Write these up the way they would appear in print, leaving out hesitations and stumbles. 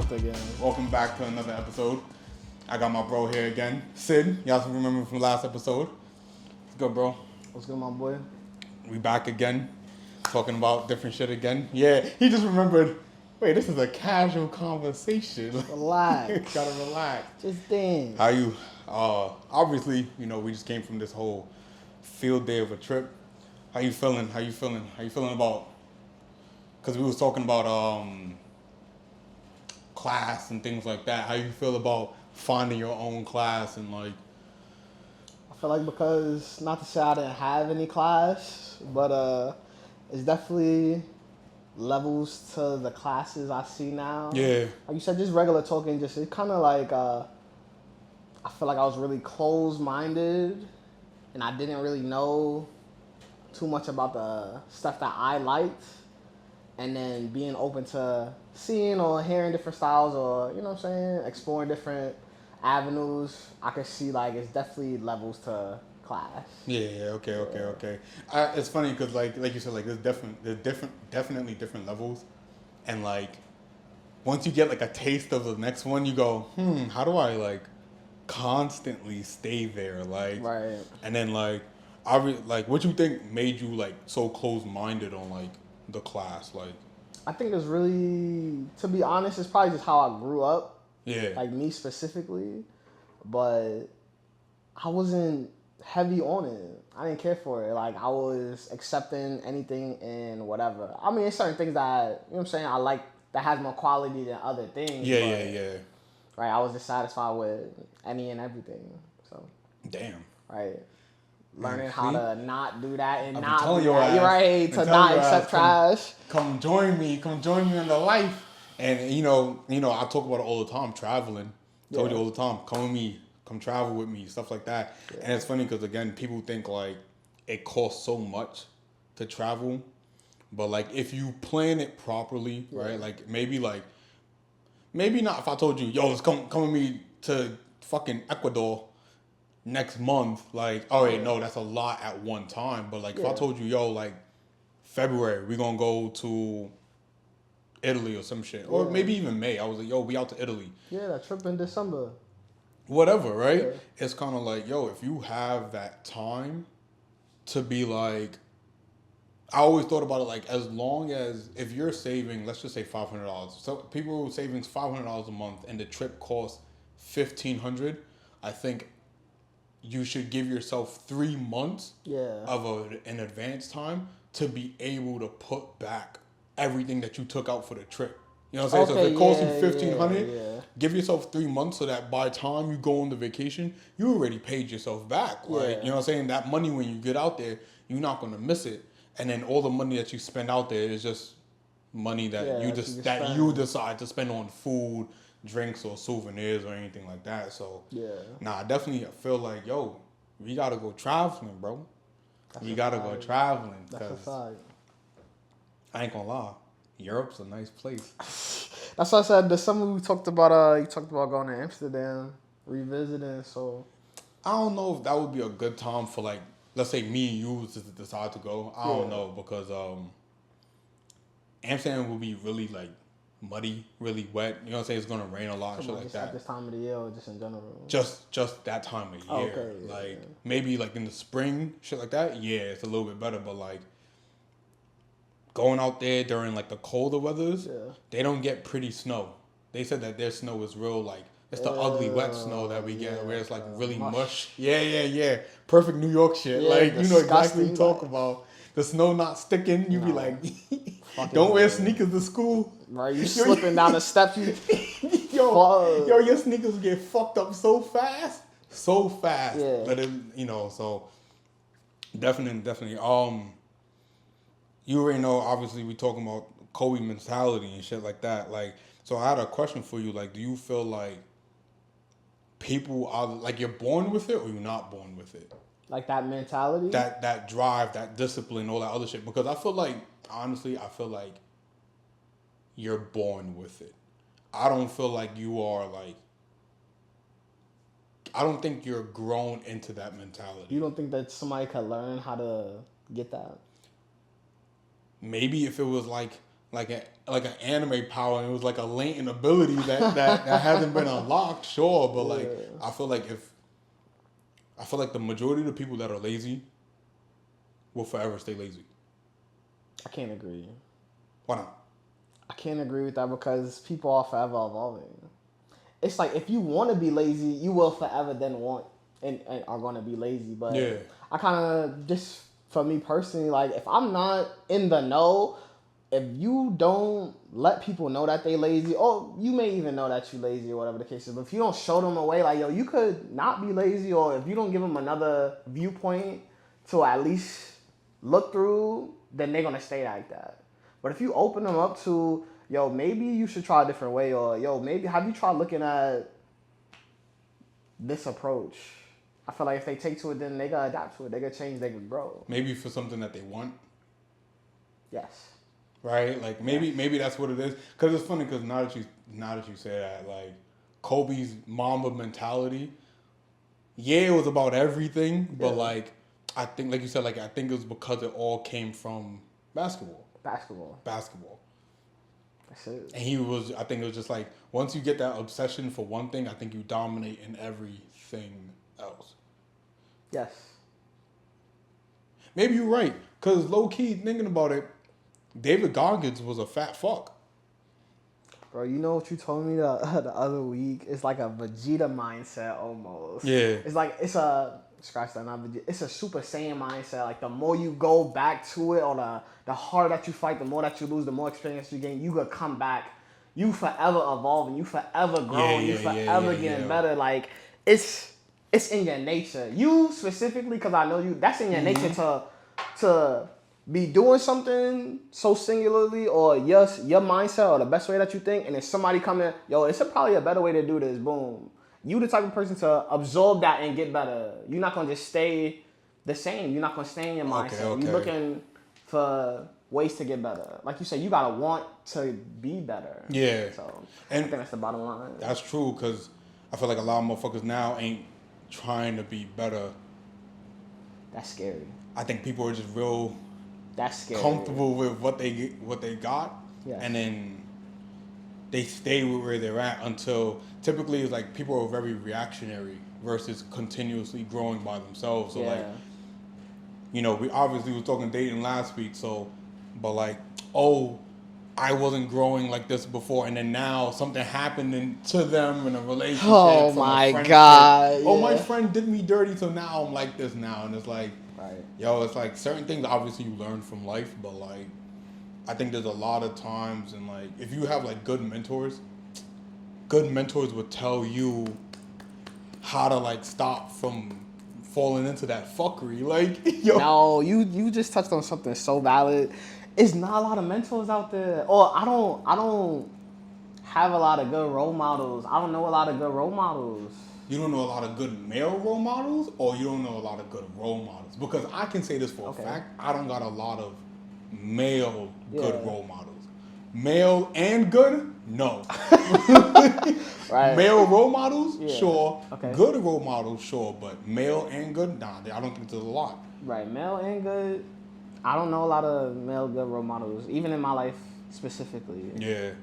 out again. Welcome back to another episode. I got my bro here again, Sid. Y'all remember from last episode. What's good, bro? What's good, my boy? We back again, talking about different shit again. Yeah, he just remembered. Wait, this is a casual conversation. Relax. Gotta relax. Just dance. How you? Obviously, we just came from this whole field day of a trip. How you feeling? How you feeling about? Because we was talking about class and things like that. How you feel about finding your own class and like? I feel like because, not to say I didn't have any class, but it's definitely levels to the classes I see now. Yeah. Like you said, just regular talking, it kind of like, I feel like I was really closed-minded and I didn't really know too much about the stuff that I liked. And then being open to seeing or hearing different styles or, you know what I'm saying, exploring different avenues, I can see like it's definitely levels to class. Yeah. Okay. It's funny because like you said, like there's definitely different levels, and like once you get like a taste of the next one, you go, how do I like constantly stay there, like, Right. And then like like what you think made you like so close minded on like the class, like? I think it's really, to be honest, it's probably just how I grew up. Yeah. Like me specifically, but I wasn't heavy on it. I didn't care for it. Like I was accepting anything and whatever. I mean, it's certain things that, you know what I'm saying, I like that has more quality than other things. Yeah. Right, I was dissatisfied with any and everything. So. Damn. Right. Learning how to not do that and not telling do your that. ass, You're right, to not accept trash. Come join me in the life. And you know, I talk about it all the time, traveling. Told you all the time, come with me, come travel with me, stuff like that. Yeah. And it's funny because again, people think like it costs so much to travel, but like if you plan it properly, right? Like maybe not if I told you, yo, let's come with me to fucking Ecuador next month, like, all right, no, that's a lot at one time. But like if I told you, yo, like February, we're gonna go to Italy or some shit. Or maybe even May. I was like, yo, we out to Italy. Yeah, that trip in December. Whatever, right? Yeah. It's kind of like, yo, if you have that time to be like, I always thought about it like as long as, if you're saving, let's just say $500. So people saving $500 a month and the trip costs $1,500, I think you should give yourself 3 months of an advance time to be able to put back everything that you took out for the trip. You know what I'm saying? So if it costs you $1,500, give yourself 3 months so that by the time you go on the vacation, you already paid yourself back. Like, you know what I'm saying? That money, when you get out there, you're not going to miss it. And then all the money that you spend out there is just money that you decide to spend on food, drinks, or souvenirs or anything like that. So, I definitely feel like, yo, we got to go traveling, bro. We got to go traveling. That's a fact. I ain't gonna lie, Europe's a nice place. That's why I said the summer we talked about. You talked about going to Amsterdam, revisiting. So I don't know if that would be a good time for like, let's say me and you to decide to go. I don't know because Amsterdam will be really like muddy, really wet. You know what I'm saying? It's gonna rain a lot and shit like that. At this time of the year, or just in general? Just that time of year. Maybe like in the spring, shit like that. Yeah, it's a little bit better, but like. Going out there during like the colder weathers, they don't get pretty snow. They said that their snow is real like it's the ugly wet snow that we get where it's like really mush. Yeah. Perfect New York shit. Like you know exactly what you talk about. The snow not sticking. You be like, don't wear sneakers to school. Right, you slipping down the steps. Yo, your sneakers get fucked up so fast. Yeah. But it, so definitely. You already know, obviously, we talking about Kobe mentality and shit like that. Like, so I had a question for you. Like, do you feel like people are, like, you're born with it or you're not born with it? Like that mentality? That drive, that discipline, all that other shit. Because I feel like, honestly, you're born with it. I don't feel like you are, like, I don't think you're grown into that mentality. You don't think that somebody could learn how to get that? Maybe if it was like like an anime power, and it was like a latent ability that hasn't been unlocked, sure, but like I feel like the majority of the people that are lazy will forever stay lazy. I can't agree. Why not? I can't agree with that because people are forever evolving. It's like if you want to be lazy, you will forever then want and are going to be lazy. But Yeah. I kind of just for me personally, like if I'm not in the know, if you don't let people know that they lazy, or you may even know that you lazy or whatever the case is, but if you don't show them a way, like yo, you could not be lazy, or if you don't give them another viewpoint to at least look through, then they're gonna stay like that. But if you open them up to, yo, maybe you should try a different way, or yo, maybe have you tried looking at this approach? I feel like if they take to it, then they gotta adapt to it. They gotta change. They can grow. Maybe for something that they want. Yes. Right, like maybe that's what it is. Cause it's funny, cause now that you say that, like Kobe's Mamba mentality, yeah, it was about everything, but like I think, like you said, like I think it was because it all came from basketball. Basketball. That's it. And I think it was just like once you get that obsession for one thing, I think you dominate in everything else. Yes. Maybe you're right, cause low key thinking about it. David Goggins was a fat fuck. Bro, you know what you told me the other week? It's like a Vegeta mindset almost. Yeah. It's like, scratch that, not Vegeta. It's a Super Saiyan mindset. Like, the more you go back to it, or the harder that you fight, the more that you lose, the more experience you gain, you could come back. You forever evolving. You forever growing. You forever getting better. Like, it's in your nature. You specifically, because I know you, that's in your nature to be doing something so singularly, or your mindset, or the best way that you think, and then somebody come in, yo, it's probably a better way to do this, boom. You the type of person to absorb that and get better. You're not going to just stay the same. You're not going to stay in your mindset. Okay. You're looking for ways to get better. Like you said, you got to want to be better. Yeah. So and I think that's the bottom line. That's true, because I feel like a lot of motherfuckers now ain't trying to be better. That's scary. I think people are just real... That's scary. Comfortable with what they got, and then they stay where they're at until typically it's like people are very reactionary versus continuously growing by themselves. So like, you know, we obviously was talking dating last week, so but like, oh, I wasn't growing like this before, and then now something happened to them in a relationship. Oh my God! Oh, my friend did me dirty, so now I'm like this now, and it's like. Right. Yo, it's like certain things obviously you learn from life, but like I think there's a lot of times, and like if you have like good mentors would tell you how to like stop from falling into that fuckery. Like, yo. No, you just touched on something so valid. It's not a lot of mentors out there. Or I don't have a lot of good role models. I don't know a lot of good role models. You don't know a lot of good male role models, or you don't know a lot of good role models? Because I can say this for a fact, I don't got a lot of male good role models. Male and good? No. Right. Male role models? Sure. Okay. Good role models? Sure. But male and good? Nah, I don't think there's a lot. Right. Male and good? I don't know a lot of male good role models, even in my life specifically. Yeah.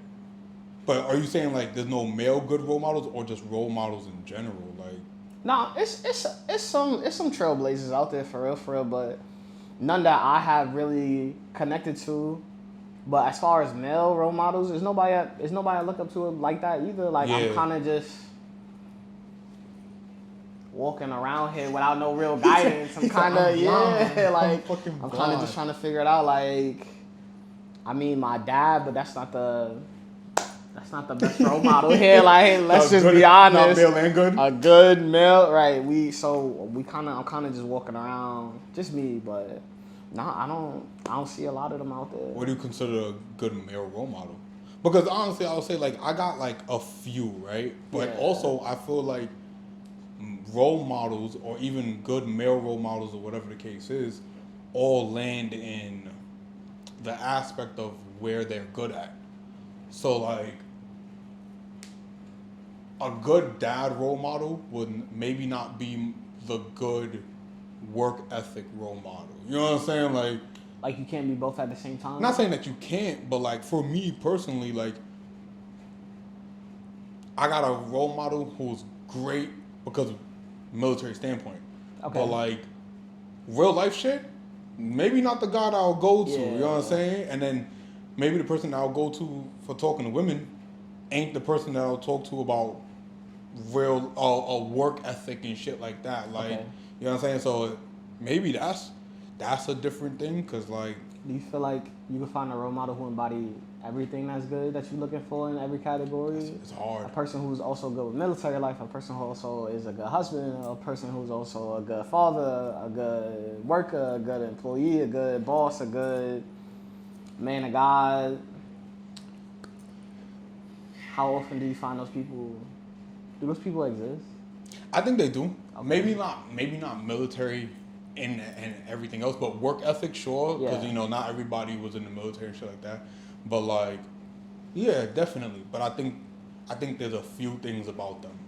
But are you saying like there's no male good role models, or just role models in general? Like, no, it's some trailblazers out there for real, but none that I have really connected to. But as far as male role models, there's nobody I look up to like that either. Like I'm kind of just walking around here without no real guidance. I'm kind of I'm kind of just trying to figure it out. Like, I mean, my dad, but that's not the best role model here. Like, let's just be honest. Not male and good. A good male, right? I'm kind of just walking around, just me. But no, I don't see a lot of them out there. What do you consider a good male role model? Because honestly, I would say like I got like a few, right? But also I feel like role models, or even good male role models, or whatever the case is, all land in the aspect of where they're good at. So like a good dad role model would maybe not be the good work ethic role model. You know what I'm saying? Like Like you can't be both at the same time. I'm not saying that you can't, but like for me personally, like I got a role model who's great because of military standpoint. Okay. But like real life shit, maybe not the guy that I'll go to. Yeah. You know what I'm saying? And then maybe the person that I'll go to for talking to women ain't the person that I'll talk to about real a work ethic and shit like that. Like, Okay. you know what I'm saying? So maybe that's a different thing because like. Do you feel like you can find a role model who embody everything that's good that you're looking for in every category? It's hard. A person who's also good with military life, a person who also is a good husband, a person who's also a good father, a good worker, a good employee, a good boss, a good man of God. How often do you find those people? Do those people exist? I think they do. Okay. Maybe not military and everything else, but work ethic, sure. Because Yeah. you know, not everybody was in the military and shit like that. But like, yeah, definitely. But I think there's a few things about them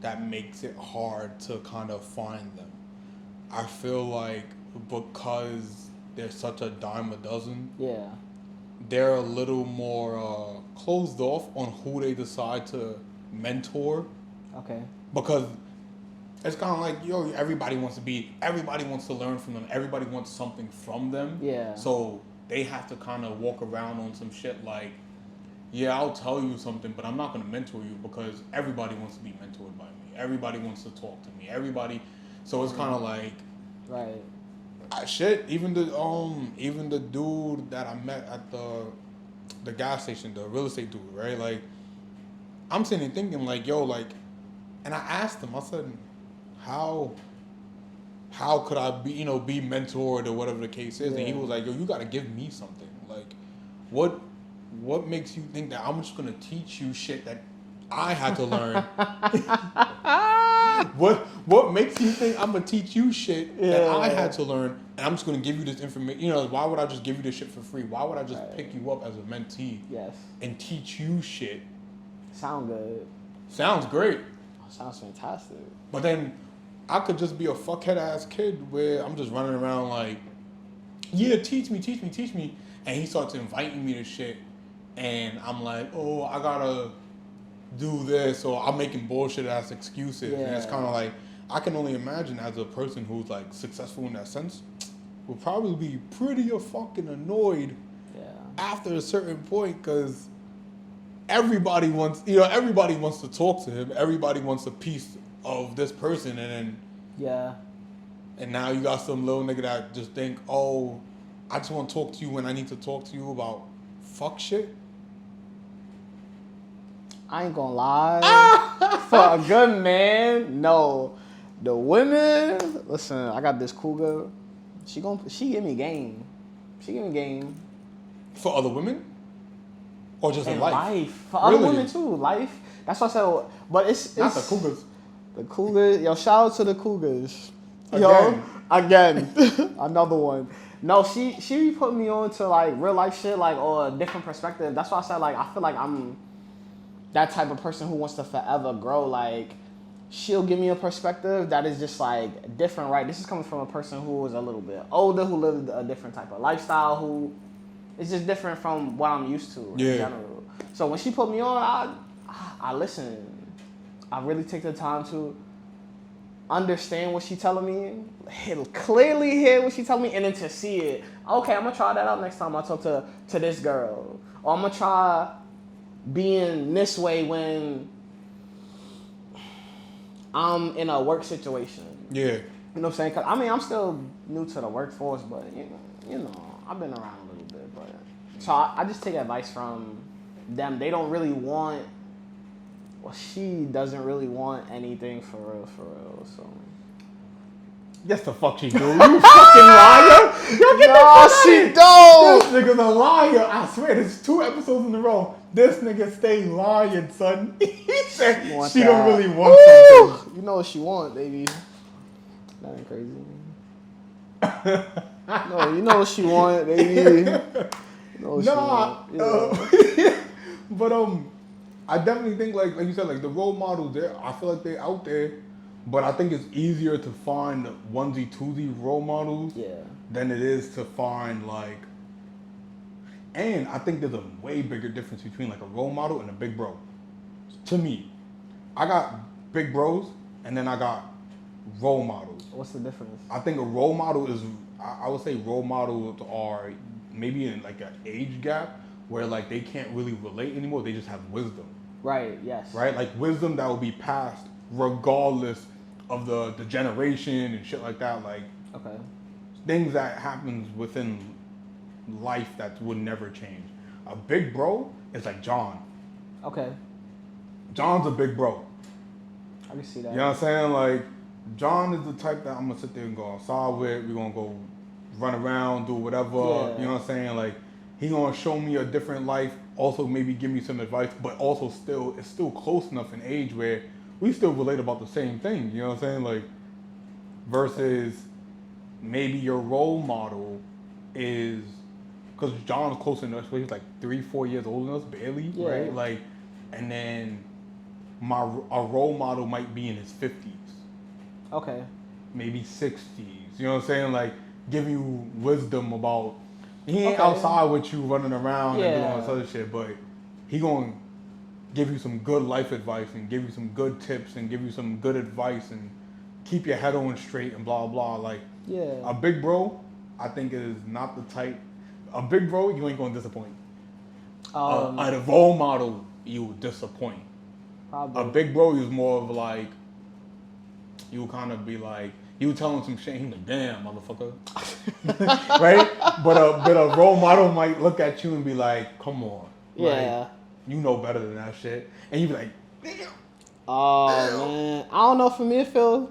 that makes it hard to kind of find them. I feel like because they're such a dime a dozen, Yeah. they're a little more closed off on who they decide to mentor. Okay. Because it's kind of like, yo, everybody wants to learn from them. Everybody wants something from them. Yeah. So they have to kind of walk around on some shit like, yeah, I'll tell you something, but I'm not going to mentor you because everybody wants to be mentored by me. Everybody wants to talk to me. Everybody. So it's kind of like, right. Shit. Even the dude that I met at the gas station, the real estate dude, right? Like, I'm sitting there thinking like, yo, like, and I asked him. I said, how could I be mentored or whatever the case is? Yeah. And he was like, yo, you got to give me something. Like, what makes you think that I'm just gonna teach you shit that I had to learn? What makes you think I'm gonna teach you shit that I had to learn, and I'm just gonna give you this information? You know, why would I just give you this shit for free? Why would I just pick you up as a mentee? Yes. And teach you shit? Sound good. Sounds great. Sounds fantastic. But then I could just be a fuckhead ass kid where I'm just running around like, yeah, teach me. And he starts inviting me to shit. And I'm like, oh, I gotta do this. Or I'm making bullshit ass excuses. Yeah. And it's kind of like, I can only imagine as a person who's like successful in that sense, will probably be pretty fucking annoyed after a certain point because everybody wants to talk to him. Everybody wants a piece of this person, and then and now you got some little nigga that just think, oh, I just want to talk to you when I need to talk to you about fuck shit. I ain't gonna lie. For a good man, no. The women, listen, I got this cougar. She give me game. She give me game. For other women? Or just in life? For other women too, life. That's what I said. But it's not the cougars. The cougars. Yo, shout out to the cougars. Again. Another one. No, she put me on to like real life shit, like or a different perspective. That's why I said like I feel like I'm that type of person who wants to forever grow. Like she'll give me a perspective that is just like different, right? This is coming from a person who is a little bit older, who lived a different type of lifestyle, who is just different from what I'm used to in general. So when she put me on, I listen. I really take the time to understand what she's telling me, clearly hear what she's telling me, and then to see it. Okay, I'm gonna try that out next time I talk to this girl, or I'm gonna try being this way when I'm in a work situation. Yeah. You know what I'm saying? 'Cause, I mean, I'm still new to the workforce, but you know, I've been around a little bit. But so I just take advice from them. They don't really want. Well, she doesn't really want anything for real. So. Yes, the fuck she do. You fucking liar. Yo, get no, she don't. This nigga's a liar. I swear, there's 2 episodes in a row. This nigga stay lying, son. He said she don't really want something. You know what she want, baby. That ain't crazy. No, you know what she want, baby. You know what she want. Yeah. But I definitely think like you said, like the role models there. I feel like they're out there, But I think it's easier to find onesie twosie role models Yeah. than it is to find like. And I think there's a way bigger difference between like a role model and a big bro. To me, I got big bros and then I got role models. What's the difference? I think a role model is, I would say role models are maybe in like an age gap where like they can't really relate anymore. They just have wisdom. Right. Yes. Right? Like wisdom that will be passed regardless of the generation and shit like that. Like Okay. things that happens within life that would never change. A big bro is like John. Okay. John's a big bro. I can see that. You know what I'm saying? Like John is the type that I'm gonna sit there and go outside with. We're gonna go run around, do whatever. Yeah. You know what I'm saying? Like he gonna show me a different life. Also maybe give me some advice, but also still it's still close enough in age where we still relate about the same thing. You know what I'm saying? Like versus maybe your role model is because John's close enough. So he's like 3-4 years older than us, barely, Yeah. right? Like, and then a role model might be in his 50s. Okay. Maybe 60s. You know what I'm saying? Like, giving you wisdom about. He ain't Okay. outside with you running around and Yeah. doing this other shit, but he gonna give you some good life advice and give you some good tips and give you some good advice and keep your head on straight and blah blah. Like, Yeah. a big bro, I think is not the type. A big bro, you ain't gonna disappoint. A role model, you will disappoint. Probably. A big bro is more of like, you would kind of be like, you would tell him some shit, he's like, damn, motherfucker. Right? But a role model might look at you and be like, come on. Yeah. Like, you know better than that shit. And you be like, damn. Oh man, I don't know. For me, it feel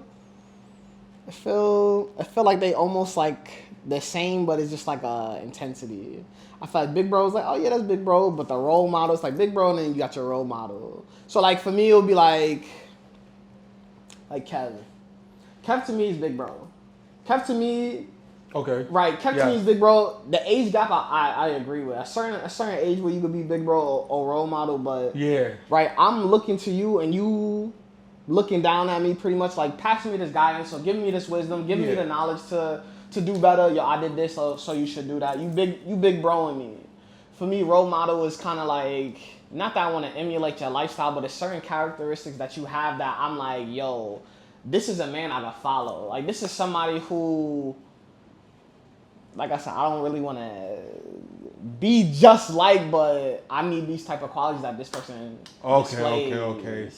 like they almost like the same, but it's just like intensity. I feel like big bro is like, oh yeah, that's big bro, but the role model is like big bro, and then you got your role model. So like for me, it'll be like Kev. Kev to me is big bro. Kev to me, Okay. right? Kev to me is big bro. The age gap, I agree with. A certain age where you could be big bro or role model, but Yeah. right, I'm looking to you and you looking down at me pretty much like passing me this guidance, so giving me this wisdom, giving me the knowledge to do better. Yo, I did this, so you should do that. You big broing me. For me, role model is kind of like, not that I want to emulate your lifestyle, but there's certain characteristics that you have that I'm like, yo, this is a man I can follow. Like this is somebody who, like I said, I don't really want to be just like, but I need these type of qualities that this person displays. Okay.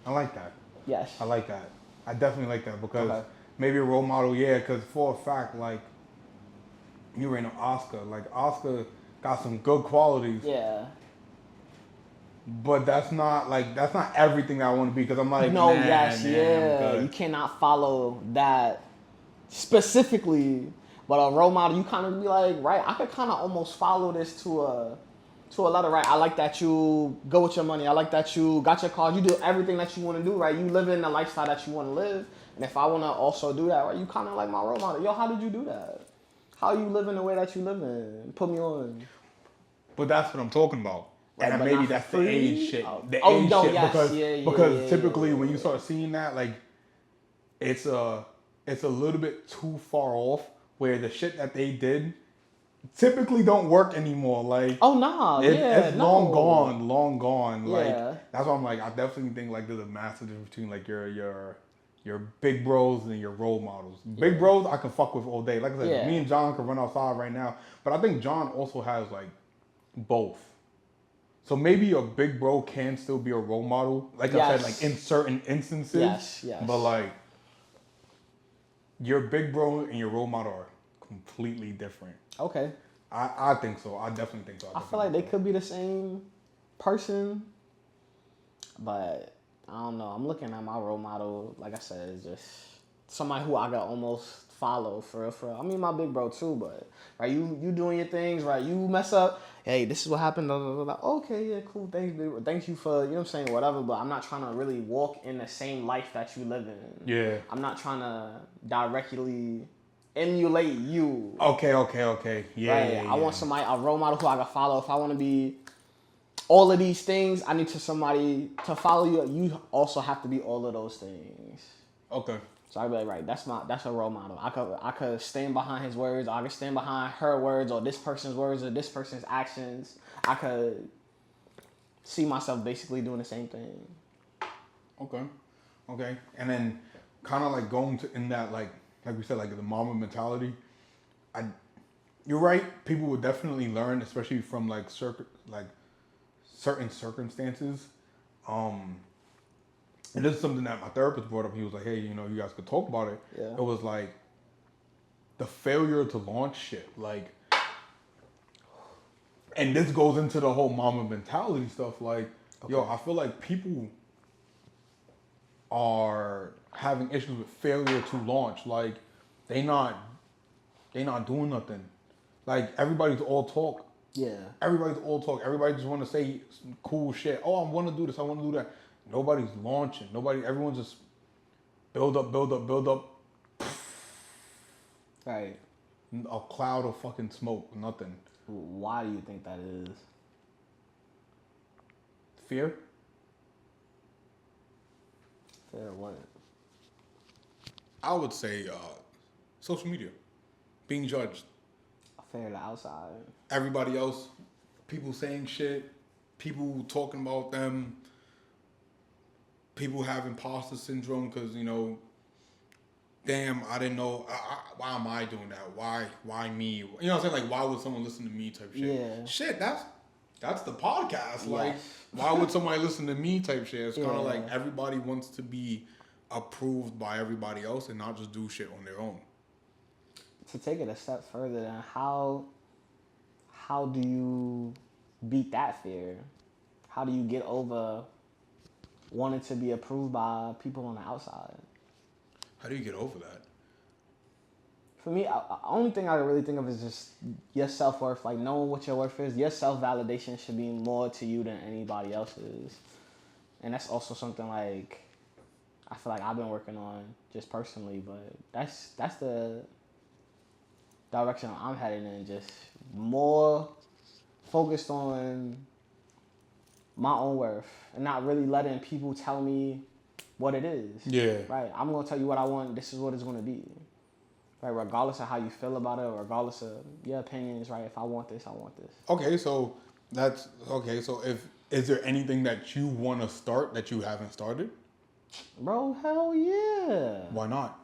I like that. Yes. I like that. I definitely like that because maybe a role model, yeah, because for a fact, like, you already know Oscar. Like, Oscar got some good qualities. Yeah. But that's not everything that I want to be because I'm like, no, you cannot follow that specifically, but a role model, you kind of be like, right, I could kind of almost follow this to a letter, right? I like that you go with your money. I like that you got your car. You do everything that you want to do, right? You live in the lifestyle that you want to live. And if I want to also do that, right, you kind of like my role model. Yo, how did you do that? How you live in the way that you live in? Put me on. But that's what I'm talking about. Right, and maybe that's the age shit. Yes. Because typically when you start seeing that, like, it's a little bit too far off where the shit that they did typically don't work anymore. Like, oh nah, it's long gone. Yeah. Like, that's why I'm like, I definitely think like there's a massive difference between like your big bros and your role models. Big bros I can fuck with all day. Like I said, me and John can run outside right now, but I think John also has like both. So maybe a big bro can still be a role model, like I said, like in certain instances. Yes. But like, your big bro and your role model are completely different. Okay. I think so. I definitely think so. I feel like they could be the same person, but I don't know. I'm looking at my role model, like I said, is just somebody who I could almost follow for real. I mean, my big bro too, but right, you doing your things, right? You mess up, hey, this is what happened. Okay, yeah, cool. Thanks, big bro. Thank you for, you know what I'm saying, whatever. But I'm not trying to really walk in the same life that you live in. Yeah. I'm not trying to directly emulate you. Okay. Yeah, right? yeah. I want somebody, a role model who I can follow. If I want to be all of these things, I need somebody to follow you. You also have to be all of those things. Okay. So I'd be like, right, that's a role model. I could stand behind his words, or I could stand behind her words, or this person's words, or this person's actions. I could see myself basically doing the same thing. Okay. Okay. And then kind of like going to in that like we said, like the Mamba mentality. I You're right. People would definitely learn, especially from like certain circumstances. Um, and this is something that my therapist brought up. He was like, "Hey, you know, you guys could talk about it." Yeah. It was like the failure to launch shit, like, and this goes into the whole mama mentality stuff. Like, yo, I feel like people are having issues with failure to launch. Like, they not doing nothing. Like everybody's all talk. Yeah. Everybody's all talk. Everybody just want to say some cool shit. Oh, I want to do this. I want to do that. Nobody's launching. Everyone's just build up, build up, build up. Right. A cloud of fucking smoke. Nothing. Why do you think that is? Fear. Fear of what? I would say social media. Being judged. Fear of the outside. Everybody else, people saying shit, people talking about them, people have imposter syndrome because, you know, damn, I didn't know, why am I doing that? Why me? You know what I'm saying? Like, why would someone listen to me type shit? Yeah. Shit, that's the podcast. Yes. Like, why would somebody listen to me type shit? It's kind of like everybody wants to be approved by everybody else and not just do shit on their own. To take it a step further, then how do you beat that fear? How do you get over wanting to be approved by people on the outside? How do you get over that? For me, the only thing I really think of is just your self-worth, like knowing what your worth is. Your self-validation should be more to you than anybody else's. And that's also something like I feel like I've been working on just personally, but that's the direction I'm heading in, just more focused on my own worth and not really letting people tell me what it is. Yeah. Right. I'm going to tell you what I want. This is what it's going to be. Right. Regardless of how you feel about it, regardless of your opinions, right? If I want this, I want this. Okay. So is there anything that you want to start that you haven't started? Bro, hell yeah. Why not?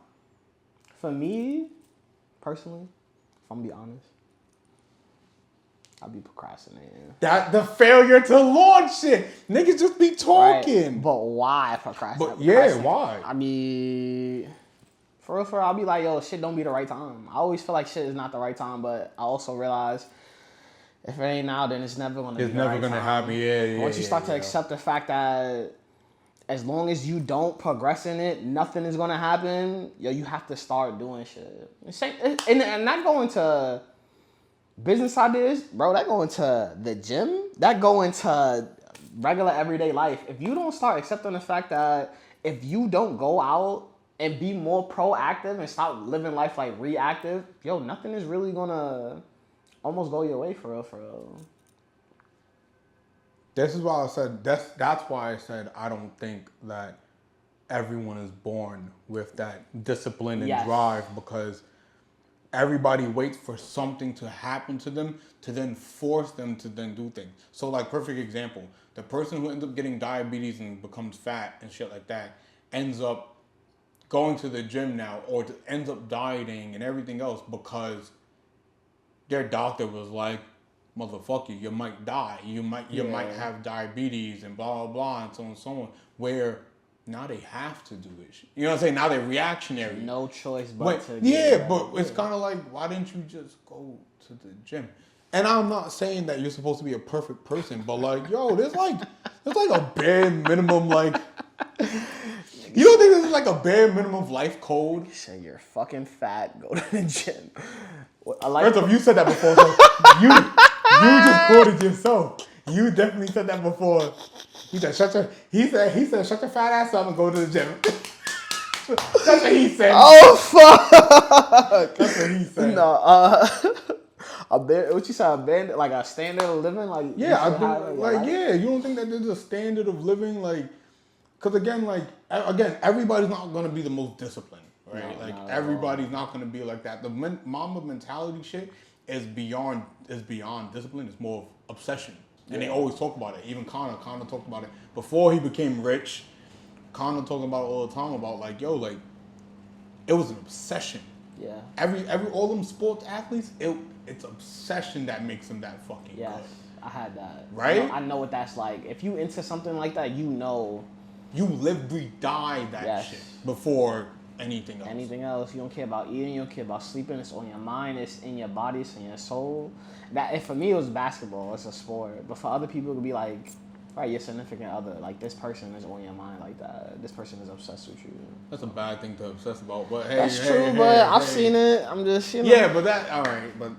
For me, personally, if I'm gonna be honest, I'll be procrastinating. That the failure to launch shit. Niggas just be talking. Right. But why procrastinate? But yeah, why? I mean, for real, I'll be like, yo, shit don't be the right time. I always feel like shit is not the right time, but I also realize if it ain't now, then it's never gonna be the right time. It's never gonna happen. Yeah. Once you start to accept the fact that as long as you don't progress in it, nothing is gonna happen. Yo, you have to start doing shit. And not going to business ideas, bro. That go into the gym. That go into regular everyday life. If you don't start accepting the fact that if you don't go out and be more proactive and stop living life like reactive, yo, nothing is really gonna almost go your way for real. This is why I said that's why I said I don't think that everyone is born with that discipline and drive, because everybody waits for something to happen to them to then force them to then do things. So like, perfect example, the person who ends up getting diabetes and becomes fat and shit like that ends up going to the gym now, or ends up dieting and everything else because their doctor was like, motherfucker, you might die. You might have diabetes and blah, blah, blah, and so on and so on. Where now they have to do it. You know what I'm saying? Now they're reactionary. No choice but to. Yeah, but it's kind of like, why didn't you just go to the gym? And I'm not saying that you're supposed to be a perfect person, but like, yo, there's like a bare minimum, like, you don't think this is like a bare minimum life code? You say you're fucking fat, go to the gym. First off, you said that before, so you just quoted yourself. You definitely said that before. He said, shut your fat ass up and go to the gym. That's what he said. Oh, fuck. That's what he said. No, what you said, like a standard of living? Like, yeah, you don't think that there's a standard of living? Like, Because again, everybody's not gonna be the most disciplined, right? No, Like not at everybody's not gonna be like that. The Mamba mentality shit is beyond discipline. It's more of obsession, and they always talk about it. Even Connor talked about it before he became rich. Connor talking about it all the time about like, yo, like it was an obsession. Yeah. Every all them sports athletes, it's obsession that makes them that fucking Yes, good. I had that. Right? I know what that's like. If you into something like that, you know. You live, breathe, die that shit before anything else. Anything else, you don't care about eating, you don't care about sleeping. It's on your mind, it's in your body, it's in your soul. That for me, it was basketball. It's a sport, but for other people, it could be like, right, your significant other. Like this person is on your mind like that. This person is obsessed with you. That's a bad thing to obsess about, but hey, that's true. But I've seen it. I'm just, Yeah, but that all right. But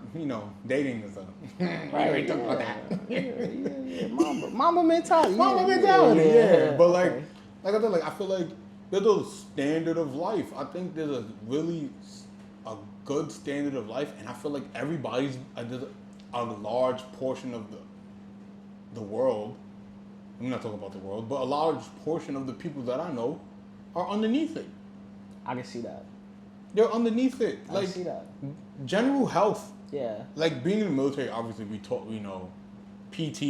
dating is a. Right, we already talked about that. yeah. Mamba mentality. Mamba mentality. Yeah. But okay. like I said, I feel like there's a standard of life. I think there's a good standard of life, and I feel like there's a large portion of the world. I'm not talking about the world, but a large portion of the people that I know are underneath it. I can see that. They're underneath it. I can see that. General health. Yeah. Like being in the military, obviously we taught, PT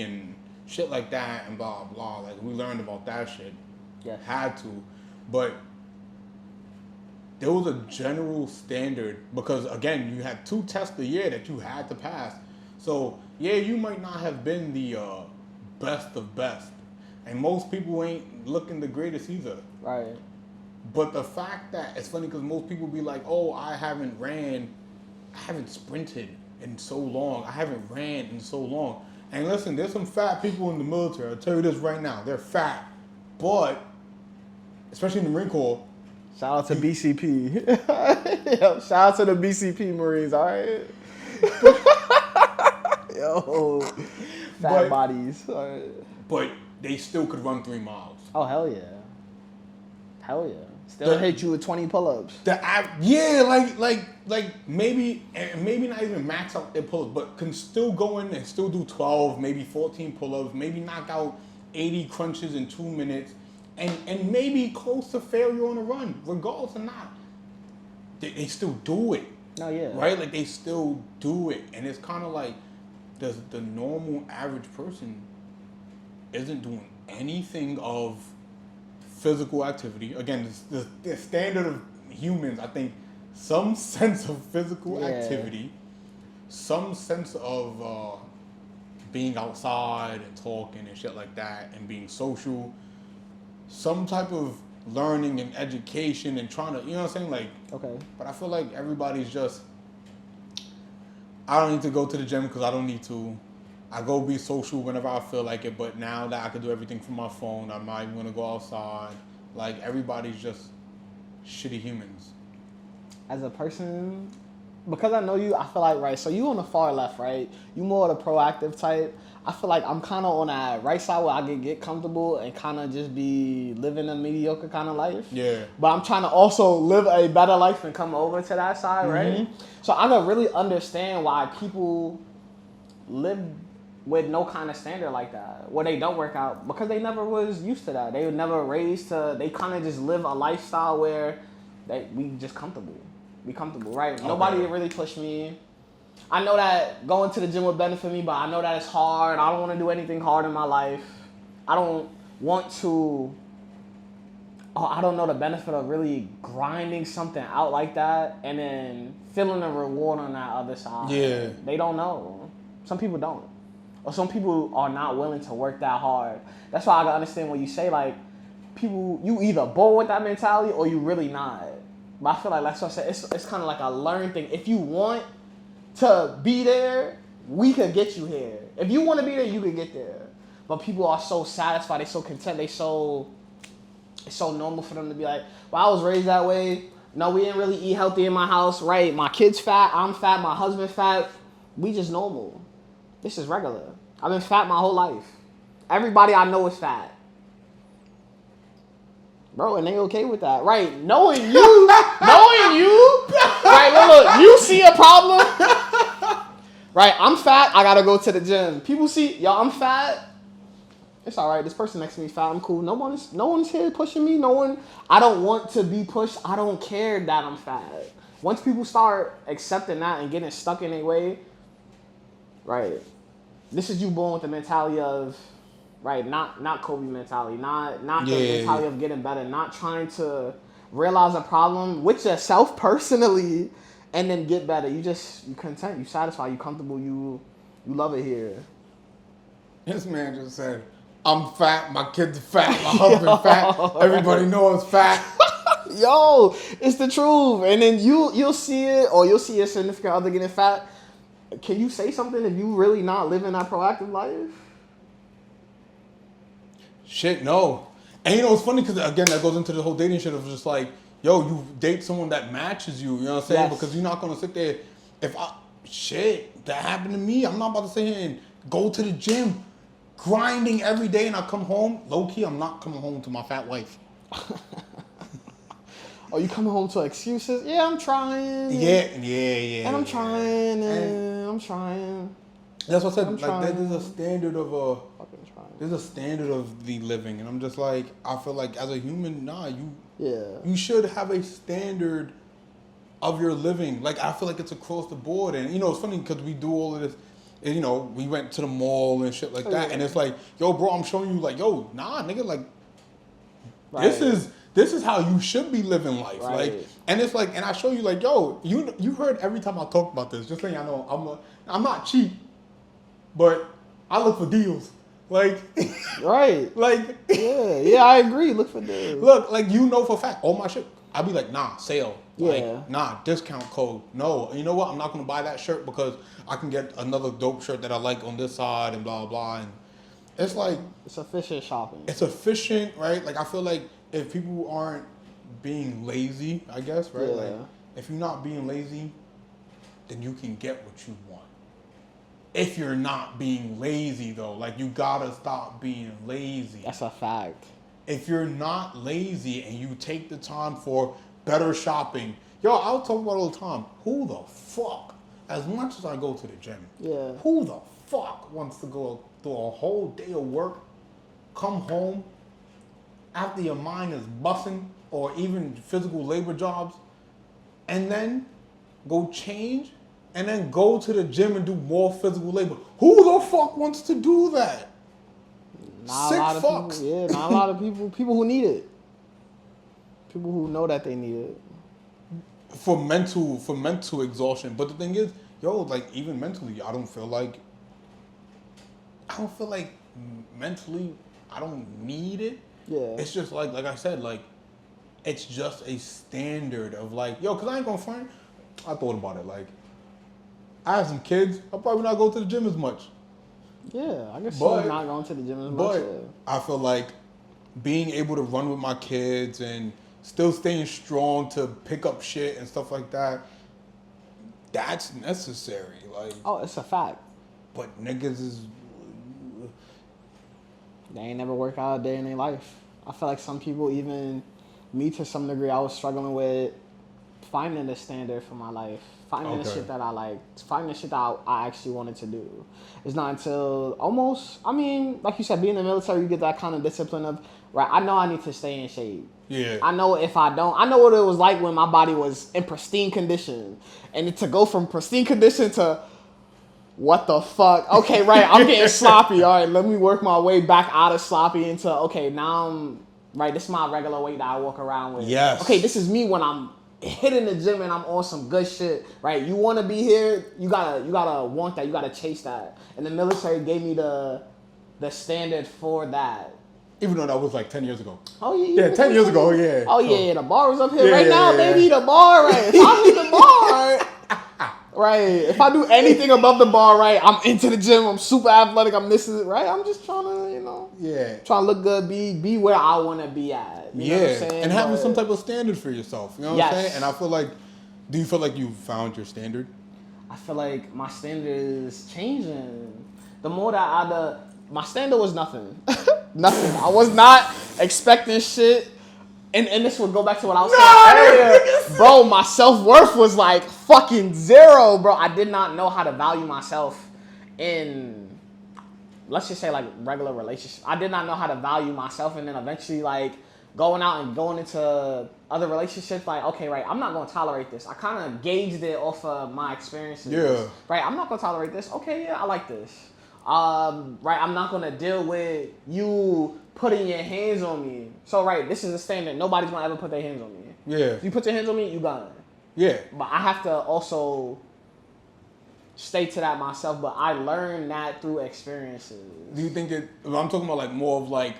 and shit like that and blah, blah. Like we learned about that shit. Yeah. Had to. But there was a general standard because, again, you had 2 tests a year that you had to pass. So, yeah, you might not have been the best of best. And most people ain't looking the greatest either. Right. But the fact that, it's funny because most people be like, oh, I haven't sprinted in so long. I haven't ran in so long. And listen, there's some fat people in the military. I'll tell you this right now. They're fat. But, especially in the Marine Corps. Shout out to BCP. Yo, shout out to the BCP Marines, all right? Yo, fat bodies. All right. But they still could run 3 miles. Oh, hell yeah. Hell yeah. Still hit you with 20 pull-ups. Maybe not even max out their pull-ups, but can still go in and still do 12, maybe 14 pull-ups, maybe knock out 80 crunches in 2 minutes, and maybe close to failure on a run, regardless or not. They still do it. Oh, yeah. Right? Like, they still do it. And it's kind of like the normal average person isn't doing anything of physical activity. Again, the standard of humans, I think, some sense of physical activity, some sense of being outside and talking and shit like that and being social, some type of learning and education and trying to, you know what I'm saying? Like, okay. But I feel like everybody's just, I don't need to go to the gym because I don't need to. I go be social whenever I feel like it, but now that I can do everything from my phone, I'm not even going to go outside. Like, everybody's just shitty humans. As a person, because I know you, I feel like, right, so you on the far left, right? You more the proactive type. I feel like I'm kind of on that right side where I can get comfortable and kind of just be living a mediocre kind of life. Yeah. But I'm trying to also live a better life and come over to that side, right? So I can really understand why people live with no kind of standard like that, where they don't work out, because they never was used to that. They were never raised to, they kind of just live a lifestyle where we just comfortable. Be comfortable, right? Okay. Nobody really pushed me. I know that going to the gym would benefit me, but I know that it's hard. I don't want to do anything hard in my life. I don't want to, I don't know the benefit of really grinding something out like that and then feeling a reward on that other side. Yeah. They don't know. Some people don't. Or some people are not willing to work that hard. That's why I can understand when you say, like, people, you either born with that mentality or you really not. But I feel like that's what I said. It's kind of like a learned thing. If you want to be there, we could get you here. If you want to be there, you could get there. But people are so satisfied. They're so content. It's so normal for them to be like, well, I was raised that way. No, we didn't really eat healthy in my house. Right? My kid's fat. I'm fat. My husband's fat. We just normal. This is regular. I've been fat my whole life. Everybody I know is fat. Bro, and they okay with that. Right, knowing you, right, look, you see a problem. Right, I'm fat, I gotta go to the gym. People see, yo, I'm fat. It's all right. This person next to me fat. I'm cool. No one's here pushing me. No one. I don't want to be pushed. I don't care that I'm fat. Once people start accepting that and getting stuck in their way, right? This is you born with the mentality of, right? Not Kobe mentality. Not the mentality of getting better. Not trying to realize a problem with yourself personally, and then get better. You content. You satisfied. You comfortable. You love it here. This man just said, I'm fat, my kids are fat, my husband fat, everybody knows fat. Yo, it's the truth. And then you'll see it, or you'll see your significant other getting fat. Can you say something if you really not living that proactive life? Shit, no. And you know, it's funny because, again, that goes into the whole dating shit of just like, yo, you date someone that matches you, you know what I'm saying? Yes. Because you're not going to sit there, shit, that happened to me. I'm not about to sit here and go to the gym, grinding every day, and I come home. Low key, I'm not coming home to my fat wife. Oh, you coming home to excuses? Yeah, I'm trying. Yeah. And I'm trying, and I'm trying. That's what I said. Like, there's a standard of Fucking trying. there's a standard of the living, and I'm just like, I feel like as a human, you should have a standard of your living. Like, I feel like it's across the board, and you know, it's funny because we do all of this. And, you know, we went to the mall and shit like that, and it's like, yo, bro, I'm showing you, like, yo, nah, nigga, like, this is how you should be living life, like, and it's like, and I show you, like, yo, you heard every time I talk about this, just so y'all know, I'm not cheap, but I look for deals, like, like, yeah, I agree, look for deals. Look, like, you know for a fact, all my shit, I'll be like, nah, sale. Like, Yeah. nah, discount code. No, you know what? I'm not going to buy that shirt because I can get another dope shirt that I like on this side and blah, blah. And it's like... It's efficient shopping. It's efficient, right? Like, I feel like if people aren't being lazy, I guess, right? Yeah. Like, if you're not being lazy, then you can get what you want. If you're not being lazy, though, like, you got to stop being lazy. That's a fact. If you're not lazy and you take the time for better shopping, yo, I'll talk about it all the time. Who the fuck, as much as I go to the gym, who the fuck wants to go through a whole day of work, come home after your mind is busting, or even physical labor jobs, and then go change and then go to the gym and do more physical labor? Who the fuck wants to do that? Not Sick a lot of fucks. people. Yeah, not a lot of people who need it. People who know that they need it. For mental exhaustion. But the thing is, yo, like, even mentally, I don't feel like mentally I don't need it. Yeah. It's just like I said, like, it's just a standard of, like, yo, because I ain't gonna front. I thought about it, like, I have some kids, I'll probably not go to the gym as much. Yeah, I guess I'm not going to the gym as much. But I feel like being able to run with my kids and still staying strong to pick up shit and stuff like that, that's necessary. Like, oh, it's a fact. But niggas is... They ain't never work out a day in their life. I feel like some people, even me to some degree, I was struggling with finding the standard for my life. Finding the shit that I like. Finding the shit that I actually wanted to do. It's not until almost, I mean, like you said, being in the military, you get that kind of discipline of, right, I know I need to stay in shape. Yeah. I know if I don't, I know what it was like when my body was in pristine condition. And to go from pristine condition to, what the fuck? Okay, right, I'm getting sloppy. All right, let me work my way back out of sloppy into, okay, now I'm, right, this is my regular weight that I walk around with. Yes. Okay, this is me when I'm hitting the gym and I'm on some good shit, right? You want to be here, you gotta want that, you gotta chase that. And the military gave me the standard for that. Even though that was like 10 years ago. Oh yeah. Yeah, 10 years ago, yeah. Oh yeah, the bar was up here right now, baby. The bar, right? If I hit the bar, right? If I do anything above the bar, right? I'm into the gym. I'm super athletic. I'm missing it, right? I'm just trying to, trying to look good, be where I want to be at. You know what I'm saying? And having some type of standard for yourself. You know what I'm saying? And I feel like, do you feel like you found your standard? I feel like my standard is changing. The more that my standard was nothing. Nothing. I was not expecting shit. And this would go back to what I was saying earlier. Bro, my self-worth was like fucking zero, bro. I did not know how to value myself in let's just say like regular relationships. I did not know how to value myself, and then eventually like going out and going into other relationships, like, okay, right, I'm not going to tolerate this. I kind of gauged it off of my experiences. Yeah. Right, I'm not going to tolerate this. Okay, yeah, I like this. Right, I'm not going to deal with you putting your hands on me. So, right, this is the standard. Nobody's going to ever put their hands on me. Yeah. If you put your hands on me, you gone. Yeah. But I have to also stay to that myself, but I learned that through experiences. Do you think that, I'm talking about like more of like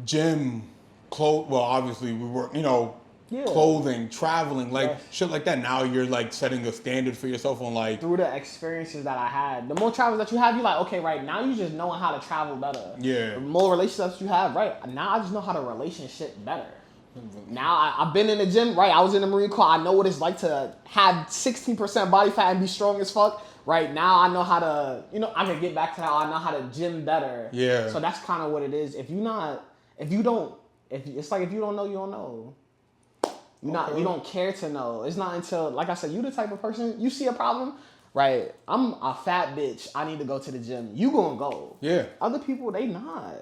gym, clothes, well obviously we work, you know, clothing, traveling, like shit like that. Now you're like setting a standard for yourself on like. Through the experiences that I had. The more travels that you have, you're like, okay, right, now you just knowing how to travel better. Yeah. The more relationships you have, right, now I just know how to relationship better. Now I've been in the gym, right? I was in the Marine Corps. I know what it's like to have 16% body fat and be strong as fuck. Right now, I know how to, you know, I can get back to how I know how to gym better. Yeah. So that's kind of what it is. If it's like if you don't know, you don't know. You don't care to know. It's not until, like I said, you the type of person, you see a problem, right? I'm a fat bitch. I need to go to the gym. You gonna go. Yeah. Other people, they not.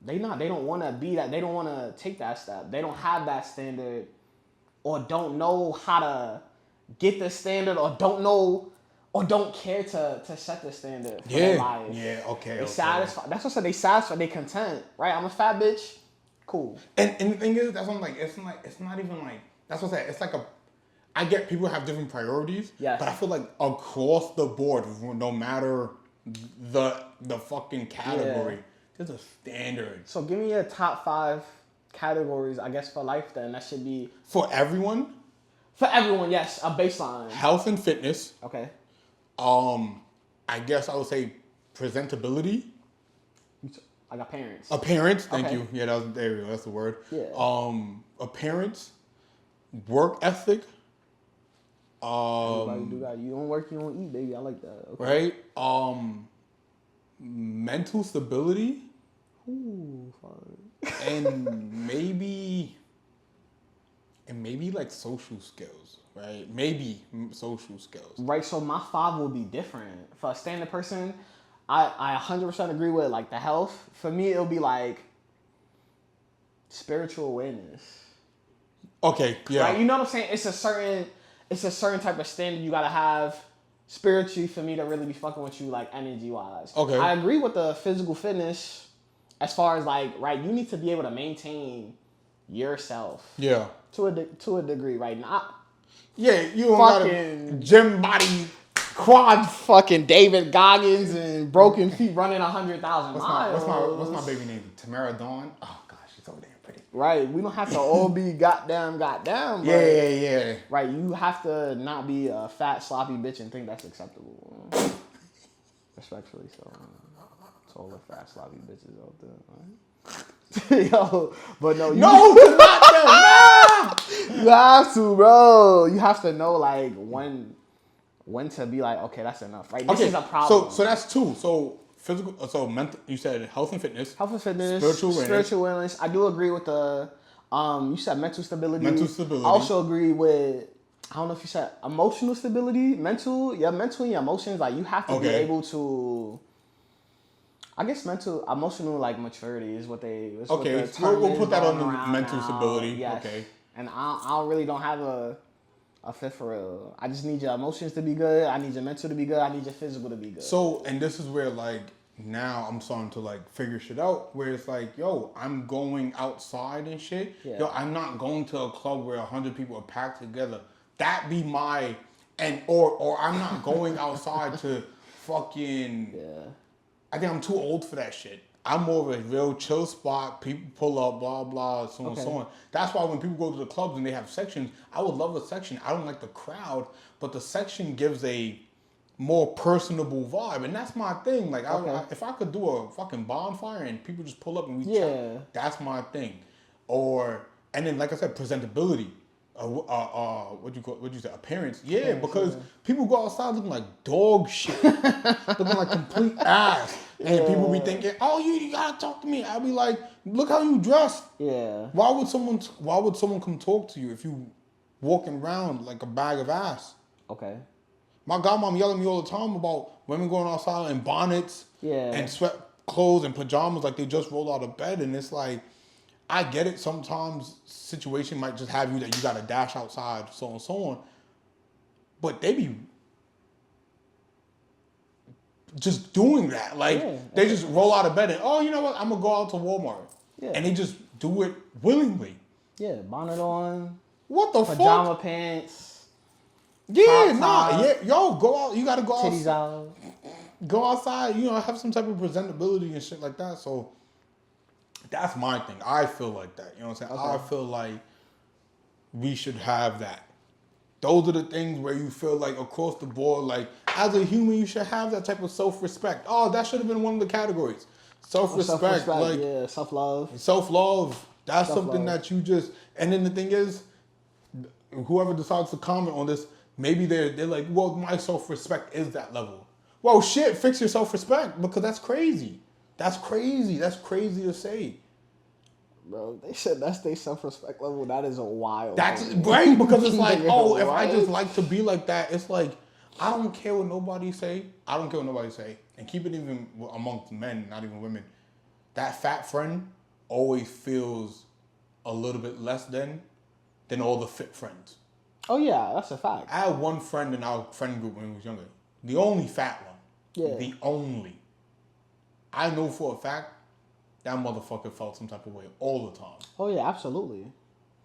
They don't want to be that. They don't want to take that step. They don't have that standard, or don't know how to get the standard, or don't know, or don't care to set the standard for their life. Yeah. Okay. They satisfied. That's what I said. They satisfied. They content. Right. I'm a fat bitch. Cool. And the thing is, that's what I'm like. It's not even like. That's what I said. It's like I get people have different priorities. Yes. But I feel like across the board, no matter the fucking category. Yeah. There's a standard. So give me your top 5 categories, I guess, for life then. That should be... For everyone? For everyone, yes. A baseline. Health and fitness. Okay. I guess I would say presentability. Like appearance. Appearance, thank you. Yeah, there we go. That's the word. Yeah. Appearance. Work ethic. Everybody do that. You don't work, you don't eat, baby. I like that. Okay. Right? Mental stability. Ooh, fun. and maybe like social skills, right? Maybe social skills. Right, so my 5 will be different. For a standard person, I 100% agree with like the health. For me, it'll be like spiritual awareness. Okay, yeah. Right, you know what I'm saying? It's a certain type of standard you gotta have spiritually for me to really be fucking with you, like energy wise. Okay. I agree with the physical fitness as far as like, right, you need to be able to maintain yourself. Yeah. To a degree, right? Not. Yeah, you don't got gym body, quad fucking David Goggins and broken feet running 100,000 miles. What's my baby name? Tamara Dawn. Oh gosh, she's so damn pretty. Right, we don't have to all be goddamn. Yeah. Right, you have to not be a fat sloppy bitch and think that's acceptable. Respectfully, so to all the fat sloppy bitches out there. Right? Yo, but no, not them. Nah! You have to, bro. You have to know like when to be like, okay, that's enough. Right, this is a problem. So that's 2. So physical, so mental. You said health and fitness. Spiritual awareness. I do agree with the. You said mental stability. I also agree with. I don't know if you said emotional stability, mental and your emotions. Like you have to be able to. I guess emotional like maturity is what they. Okay, we'll put that on the mental stability. Yes. Okay. And I really don't have a fifth for real. I just need your emotions to be good. I need your mental to be good. I need your physical to be good. So, and this is where like now I'm starting to like figure shit out. Where it's like, yo, I'm going outside and shit. Yeah. Yo, I'm not going to a club where 100 people are packed together. That be my or I'm not going outside to fucking. Yeah. I think I'm too old for that shit. I'm more of a real chill spot. People pull up, blah, blah, so on and so on. That's why when people go to the clubs and they have sections, I would love a section. I don't like the crowd, but the section gives a more personable vibe. And that's my thing. Like, if I could do a fucking bonfire and people just pull up and we chat, that's my thing. And then, like I said, presentability. What'd you say? Appearance. Yeah, because people go outside looking like dog shit, looking like complete ass, and people be thinking, "Oh, you gotta talk to me." I'll be like, "Look how you dressed." Yeah. Why would someone come talk to you if you walking around like a bag of ass? Okay. My godmom yelling at me all the time about women going outside in bonnets and sweat clothes and pajamas like they just rolled out of bed. And it's like, I get it. Sometimes situation might just have you that you got to dash outside, so on and so on. But they be just doing that. Like, they just roll out of bed and, oh, you know what? I'm going to go out to Walmart. Yeah. And they just do it willingly. Yeah, bonnet on. What the fuck? Pajama pants. Yeah, nah. Yeah, yo, go out. You got to go out. Titties out. Go outside, you know, have some type of presentability and shit like that. So that's my thing. I feel like that. You know what I'm saying? Okay. I feel like we should have that. Those are the things where you feel like across the board, like as a human, you should have that type of self-respect. Oh, that should have been one of the categories. Self-respect. Like, yeah, self-love. Self-love. That's something that you just, and then the thing is, whoever decides to comment on this, maybe they're like, well, my self-respect is that level. Well, shit, fix your self-respect because that's crazy. That's crazy. That's crazy to say. Bro, they said that's their self-respect level. That is a wild. That's right, because it's like, oh, if I just like to be like that, it's like, I don't care what nobody say. I don't care what nobody say. And keep it even amongst men, not even women. That fat friend always feels a little bit less than all the fit friends. Oh, yeah, that's a fact. I had one friend in our friend group when we was younger. The only fat one. Yeah. The only. I know for a fact that motherfucker felt some type of way all the time. Oh, yeah, absolutely.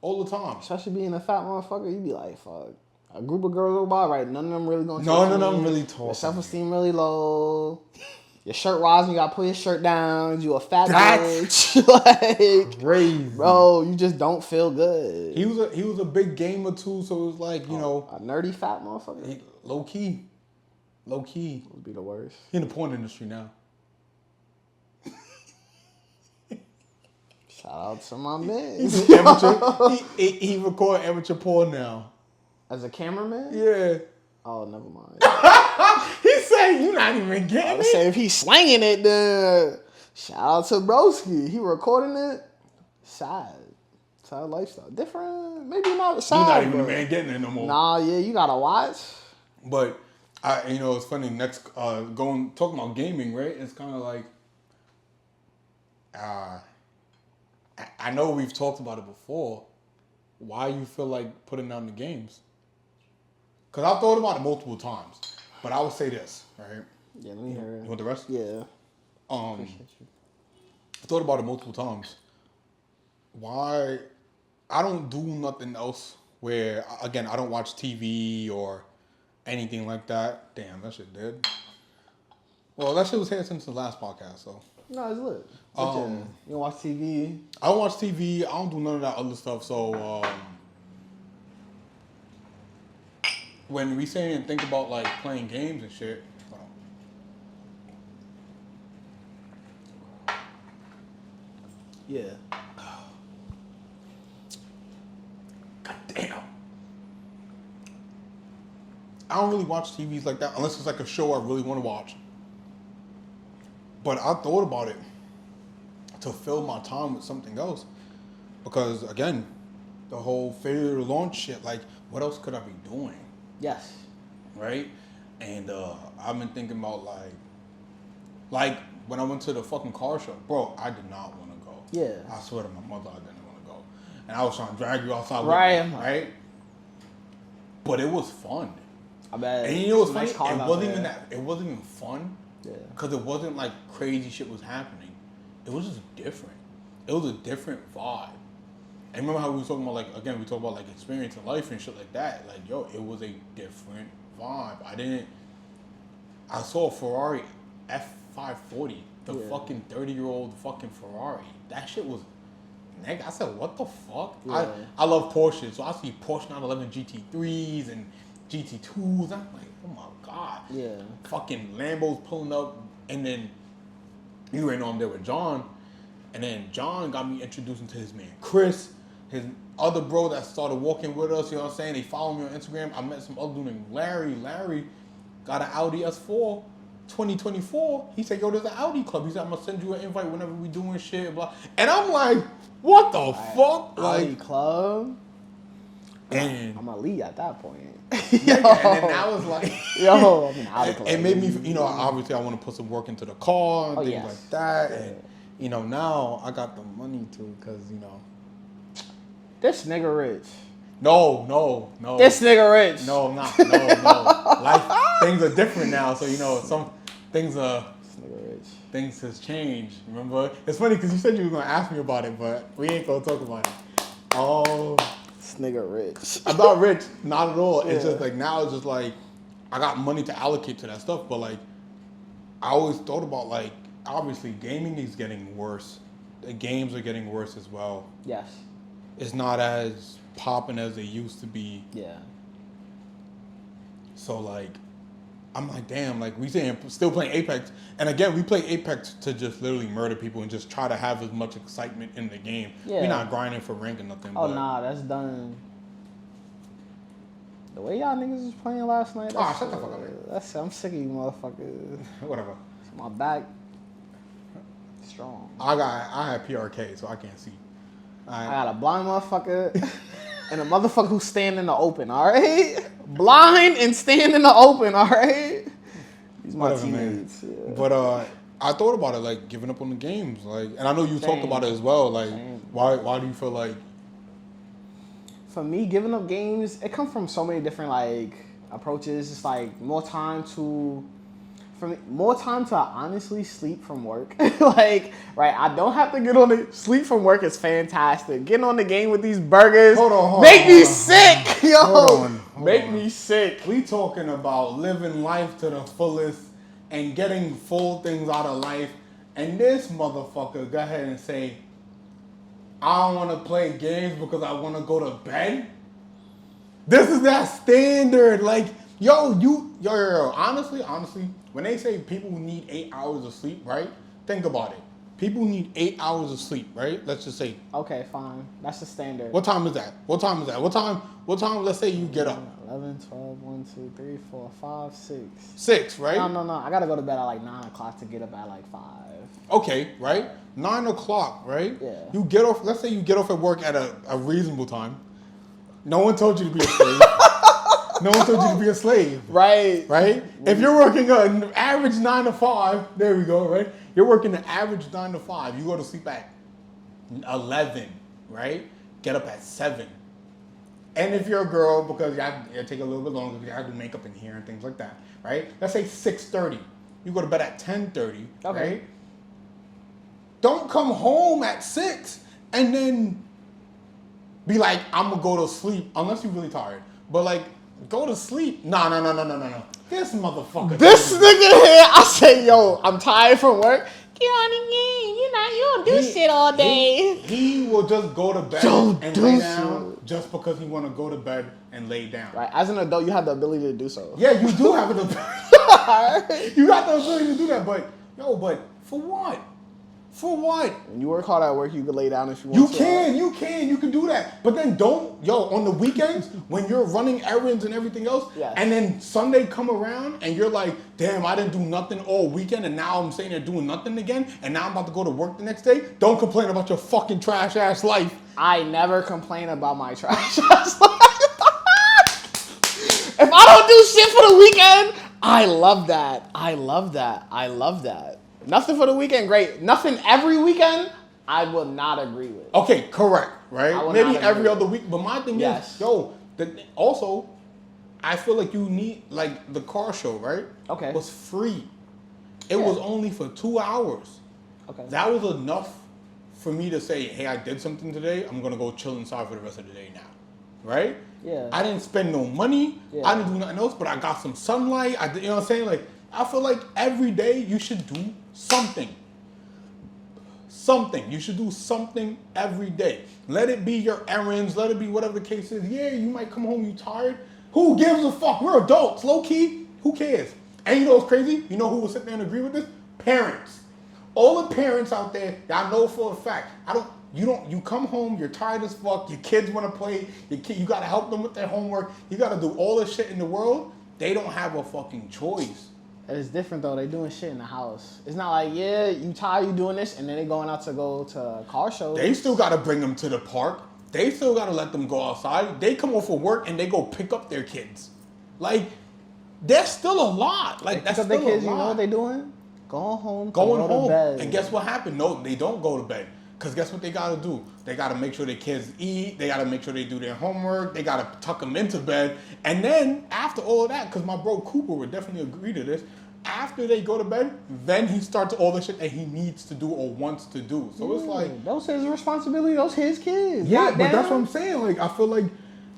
All the time. Especially being a fat motherfucker, you be like, fuck. A group of girls go by, right? None of them really gonna talk. None of them really talk. Your self-esteem really low. Your shirt rising, you gotta pull your shirt down. You a fat bitch. Like, crazy. Bro, you just don't feel good. He was a big gamer too, so it was like, you know. A nerdy fat motherfucker? Low key. Would be the worst. He in the porn industry now. Shout out to my man. He record amateur porn now. As a cameraman? Yeah. Oh, never mind. He said you're not even getting it. I say if he's slanging it, then shout out to Broski. He recording it. Side lifestyle. Different. Maybe not side. You're not even a man getting it no more. Nah, yeah, you gotta watch. But it's funny. Next, talking about gaming, right? It's kind of like, I know we've talked about it before. Why you feel like putting down the games? Because I've thought about it multiple times. But I would say this, right? Yeah, let me hear it. You want the rest? Yeah. Appreciate you. I thought about it multiple times. Why? I don't do nothing else where, again, I don't watch TV or anything like that. Damn, that shit dead. Well, that shit was here since the last podcast, so. No, it's lit. You don't watch TV? I don't watch TV. I don't do none of that other stuff, so, when we say and think about like playing games and shit, yeah. God damn. I don't really watch TVs like that unless it's like a show I really want to watch. But I thought about it to fill my time with something else, because again, the whole failure to launch shit. Like, what else could I be doing? Yes. Right? And I've been thinking about like when I went to the fucking car show, bro, I did not want to go. Yeah. I swear to my mother, I didn't want to go. And I was trying to drag you outside with me, right? But it was fun. I bet. And you know what's funny? It wasn't even fun. Yeah. Because it wasn't like crazy shit was happening. It was just different. It was a different vibe. And remember how we were talking about, like, again, we talked about, like, experience in life and shit like that. Like, yo, it was a different vibe. I saw a Ferrari F540, the fucking 30-year-old fucking Ferrari. That shit was, I said, what the fuck? Yeah. I love Porsche, so I see Porsche 911 GT3s and GT2s. I'm like, oh my God. Yeah. Fucking Lambos pulling up, and then you ran on there with John, and then John got me introduced to his man Chris, his other bro that started walking with us. You know what I'm saying? They follow me on Instagram. I met some other dude named Larry. Larry got an Audi S4 2024. He said, yo, there's an Audi club. He said, I'm gonna send you an invite whenever we doing shit. Blah. And I'm like, what the fuck? Audi like club. And I'm elite at that point. yeah, and then now it's like, yo, I mean, out of it made me, you know, obviously I want to put some work into the car and things like that. Yeah. And, you know, now I got the money to, because, you know. This nigga rich. No. This nigga rich. No, I'm not. No. Life, things are different now. So, you know, some things are. This nigga rich. Things has changed. Remember? It's funny because you said you were going to ask me about it, but we ain't going to talk about it. Oh. This nigga rich. I'm not rich. Not at all. Yeah. It's just like, now it's just like, I got money to allocate to that stuff. But like, I always thought about like, obviously gaming is getting worse. The games are getting worse as well. Yes. It's not as popping as they used to be. Yeah. So like, I'm like, damn, like we still playing Apex. And again, we play Apex to just literally murder people and just try to have as much excitement in the game. Yeah. We're not grinding for rank or nothing. Oh, nah, that's done. The way y'all niggas was playing last night. Oh, shut the fuck up, man. I'm sick of you motherfuckers. Whatever. My back strong. I had PRK, so I can't see. I got a blind motherfucker and a motherfucker who stand in the open, all right? Blind and stand in the open, all right? These my teammates. Yeah. But I thought about it, like giving up on the games, like, and I know you talked about it as well. Like, why do you feel like? For me, giving up games, it comes from so many different like approaches. It's like more time to honestly sleep from work. Like, right, I don't have to get on the sleep from work is fantastic. Getting on the game with these burgers make me sick. Yo, make me sick. We talking about living life to the fullest and getting full things out of life. And this motherfucker go ahead and say, I don't want to play games because I want to go to bed. This is that standard. Like, yo, honestly, when they say people need 8 hours of sleep, right? Think about it. People need 8 hours of sleep, right? Let's just say. Okay, fine. That's the standard. What time is that? What time, let's say you get up? 11, 12, 1, 2, 3, 4, 5, 6. 6, right? No. I got to go to bed at like 9 o'clock to get up at like 5. Okay, right? 9 o'clock, right? Yeah. You get off, let's say you get off at work at a reasonable time. No one told you to be a slave. No one told you to be a slave. Right. Right? If you're working an average 9 to 5, there we go, right? You're working an average 9 to 5. You go to sleep at 11, right? Get up at 7. And if you're a girl, because you take a little bit longer, because you have to do makeup in here and things like that, right? Let's say 6:30. You go to bed at 10:30, right? Don't come home at 6 and then be like, I'm going to go to sleep, unless you're really tired. But like, go to sleep. No. This motherfucker. This nigga here, I say, yo, I'm tired from work. Get on the game. You don't do shit all day. He will just go to bed and lay down just because he want to go to bed and lay down. Right. As an adult, you have the ability to do so. Yeah, you do have the ability. You got the ability to do that, but for what? For what? When you work hard at work, you can lay down if you want to. You can do that. But then on the weekends, when you're running errands and everything else, and then Sunday come around and you're like, damn, I didn't do nothing all weekend and now I'm sitting there doing nothing again and now I'm about to go to work the next day, don't complain about your fucking trash ass life. I never complain about my trash ass life. If I don't do shit for the weekend, I love that. Nothing for the weekend, great. Nothing every weekend, I will not agree with. Okay, correct, right? Maybe every other week. But my thing is, also, I feel like you need, like, the car show, right? Okay. Was free. It was only for 2 hours. Okay. That was enough for me to say, hey, I did something today. I'm going to go chill inside for the rest of the day now. Right? Yeah. I didn't spend no money. Yeah. I didn't do nothing else, but I got some sunlight. You know what I'm saying? Like, I feel like every day you should do something. You should do something every day. Let it be your errands. Let it be whatever the case is. Yeah, you might come home, you tired. Who gives a fuck? We're adults. Low key, who cares? And you know what's crazy? You know who will sit there and agree with this? Parents. All the parents out there, I know for a fact. You come home, you're tired as fuck. Your kids want to play. You got to help them with their homework. You got to do all the shit in the world. They don't have a fucking choice. It's different though. They doing shit in the house. It's not like, yeah, you tired, you doing this, and then they going out to go to car shows. They still got to bring them to the park. they still gotta let them go outside. They come off of work and they go pick up their kids. Like, that's still a lot. Like, that's Pick up their still a kids, you know lot. what they doing? Going home to Going go to home. bed. And guess what happened? No, they don't go to bed. Because guess what they got to do? They got to make sure their kids eat. They got to make sure they do their homework. They got to tuck them into bed. And then after all of that, because my bro Cooper would definitely agree to this, after they go to bed, then he starts all the shit that he needs to do or wants to do. So it's like... Those his responsibility. Those his kids. Yeah, Goddamn. but that's what I'm saying. Like, I feel like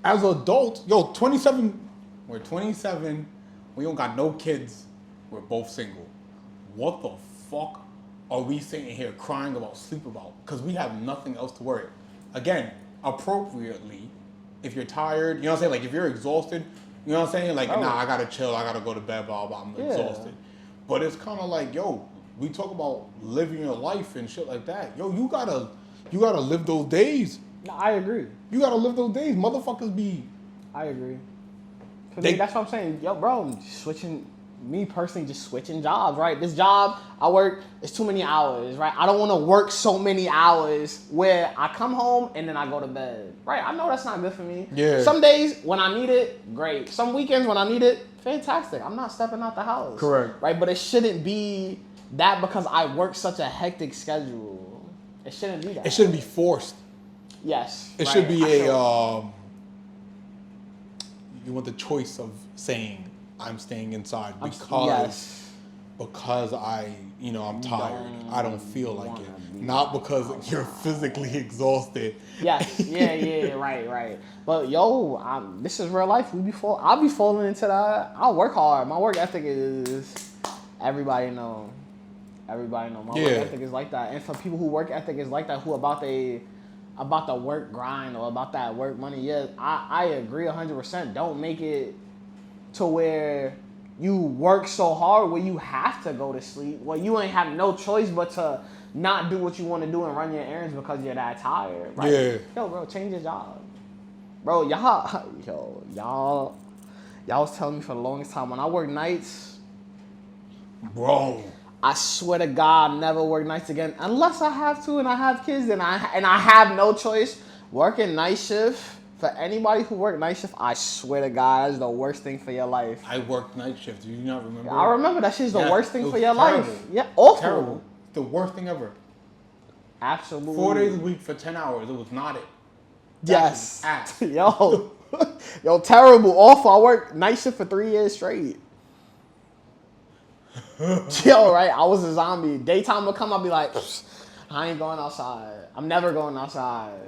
as adults, 27, we're 27, we don't got no kids, we're both single. What the fuck are we sitting here crying about sleep about? Because we have nothing else to worry. Again, appropriately, if you're tired, you know what I'm saying? Like, if you're exhausted, you know what I'm saying? Like, nah, I gotta chill, I gotta go to bed, blah, blah, I'm exhausted. But it's kind of like, yo, we talk about living your life and shit like that. Yo, you gotta live those days. No, I agree. You gotta live those days. Motherfuckers be... I agree. That's what I'm saying. Yo, bro, me personally, just switching jobs, right? This job I work, it's too many hours, right? I don't want to work so many hours where I come home and then I go to bed, right? I know that's not good for me. Yeah. Some days when I need it, great. Some weekends when I need it, fantastic. I'm not stepping out the house. Correct. Right? But it shouldn't be that because I work such a hectic schedule. It shouldn't be that. It shouldn't be forced. Yes. It should be you want the choice of saying, I'm staying inside because I'm tired. I don't feel like it. Not because you're physically exhausted. Yes. Yeah. Right. But this is real life. I'll be falling into that. I'll work hard. My work ethic is everybody know. My work ethic is like that. And for people who work ethic is like that, who about the work grind or about that work money, yeah, I agree 100%. Don't make it to where you work so hard where you have to go to sleep, where you ain't have no choice but to not do what you want to do and run your errands because you're that tired, right? Yeah. Yo, bro, change your job. Bro, y'all was telling me for the longest time when I work nights, bro, I swear to God, never work nights again unless I have to and I have kids and I have no choice. Working night shift, for anybody who work night shift, I swear to God, that's the worst thing for your life. I worked night shift. Do you not remember? I remember that shit's the worst thing for your terrible. life. Yeah, awful. Terrible. The worst thing ever. Absolutely. 4 days a week for 10 hours. It was not it. Yes. Yo, terrible, awful. I worked night shift for 3 years straight. Yo, right? I was a zombie. Daytime would come, I'd be like, I ain't going outside. I'm never going outside.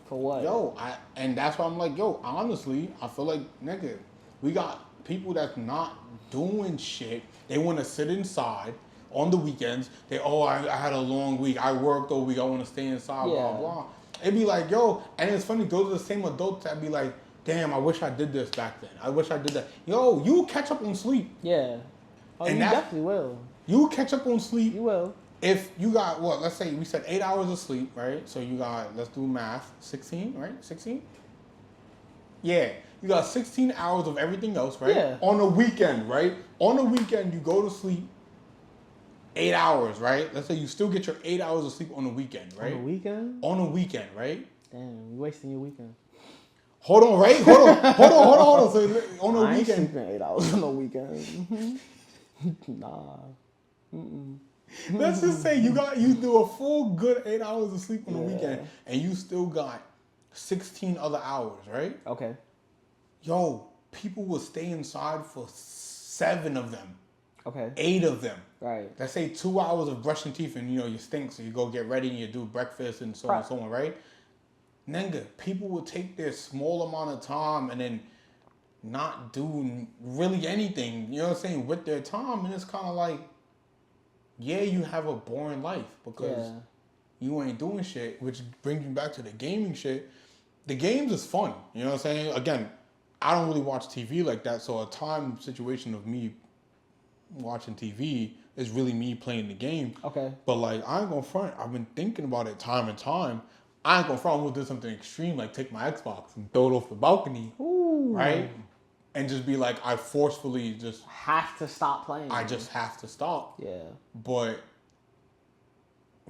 For what? And that's why I'm like, honestly, I feel like, nigga, we got people that's not doing shit. They want to sit inside on the weekends. I had a long week. I worked all week. I want to stay inside, blah, blah. It'd be like, and it's funny, those are the same adults that be like, damn, I wish I did this back then. I wish I did that. Yo, you catch up on sleep. Yeah. Oh, and you definitely will. You catch up on sleep. You will. If you got, let's say we said 8 hours of sleep, right? So you got, let's do math, 16, right? 16? Yeah. You got 16 hours of everything else, right? Yeah. On a weekend, right? On a weekend, you go to sleep 8 hours, right? Let's say you still get your 8 hours of sleep on a weekend, right? On a weekend? On a weekend, right? Damn, you wasting your weekend. Hold on, right? Hold on. So on a I ain't weekend. sleeping 8 hours on a weekend. Nah. Mm-mm. Let's just say you do a full good 8 hours of sleep on the weekend and you still got 16 other hours, right? Okay. Yo, people will stay inside for 7 of them. Okay. 8 of them. Right. Let's say 2 hours of brushing teeth and you stink, so you go get ready and you do breakfast and so on and so on, right? Nigga, people will take their small amount of time and then not do really anything, you know what I'm saying, with their time, and it's kind of like, yeah, you have a boring life because you ain't doing shit, which brings me back to the gaming shit. The games is fun, you know what I'm saying? Again, I don't really watch TV like that, so a time situation of me watching TV is really me playing the game. Okay. But like, I ain't gonna front, I've been thinking about it time and time. I ain't gonna front, I'm gonna do something extreme, like take my Xbox and throw it off the balcony. Ooh. Right? And just be like, I forcefully just have to stop playing. I just have to stop. Yeah. But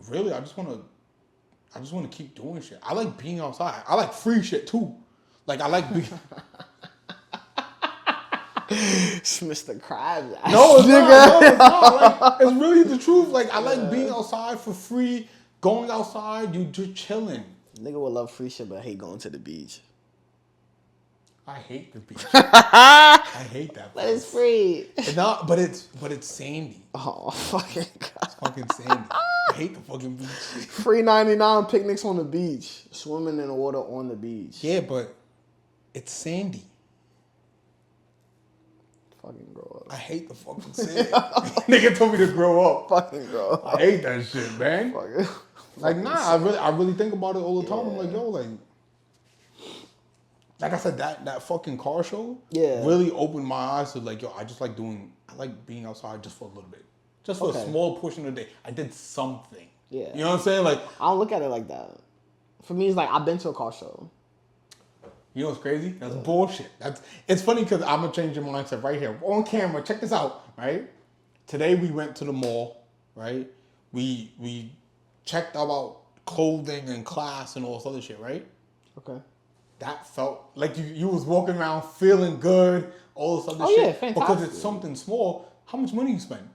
really, I just want to I just want to keep doing shit. I like being outside. I like free shit too. Like I like being. It's Mr. Krabs. No, it's not. No, it's not. Like it's really the truth. Like I like being outside for free. Going outside, you just chilling. Nigga would love free shit, but hate going to the beach. I hate the beach. I hate that. But it's free. It's not, but it's sandy. Oh fucking god. It's fucking sandy. I hate the fucking beach. Free 99 picnics on the beach, swimming in the water on the beach. Yeah, but it's sandy. Fucking grow up. I hate the fucking sand. Nigga told me to grow up. Fucking grow up. I hate that shit, man. Like nah, I really think about it all the time. Yeah. I'm like, yo, like I said, that fucking car show Yeah. really opened my eyes to like, yo, I like being outside just for a little bit. Just for a small portion of the day. I did something. Yeah. You know what I'm saying? Like I don't look at it like that. For me, it's like I've been to a car show. you know what's crazy? That's bullshit. It's funny because I'm gonna change your mindset right here. On camera, check this out, right? Today we went to the mall, right? We checked about clothing and class and all this other shit, right? Okay. That felt like you was walking around feeling good, all this other Oh, shit. yeah, fantastic. Because it's something small. How much money you spend?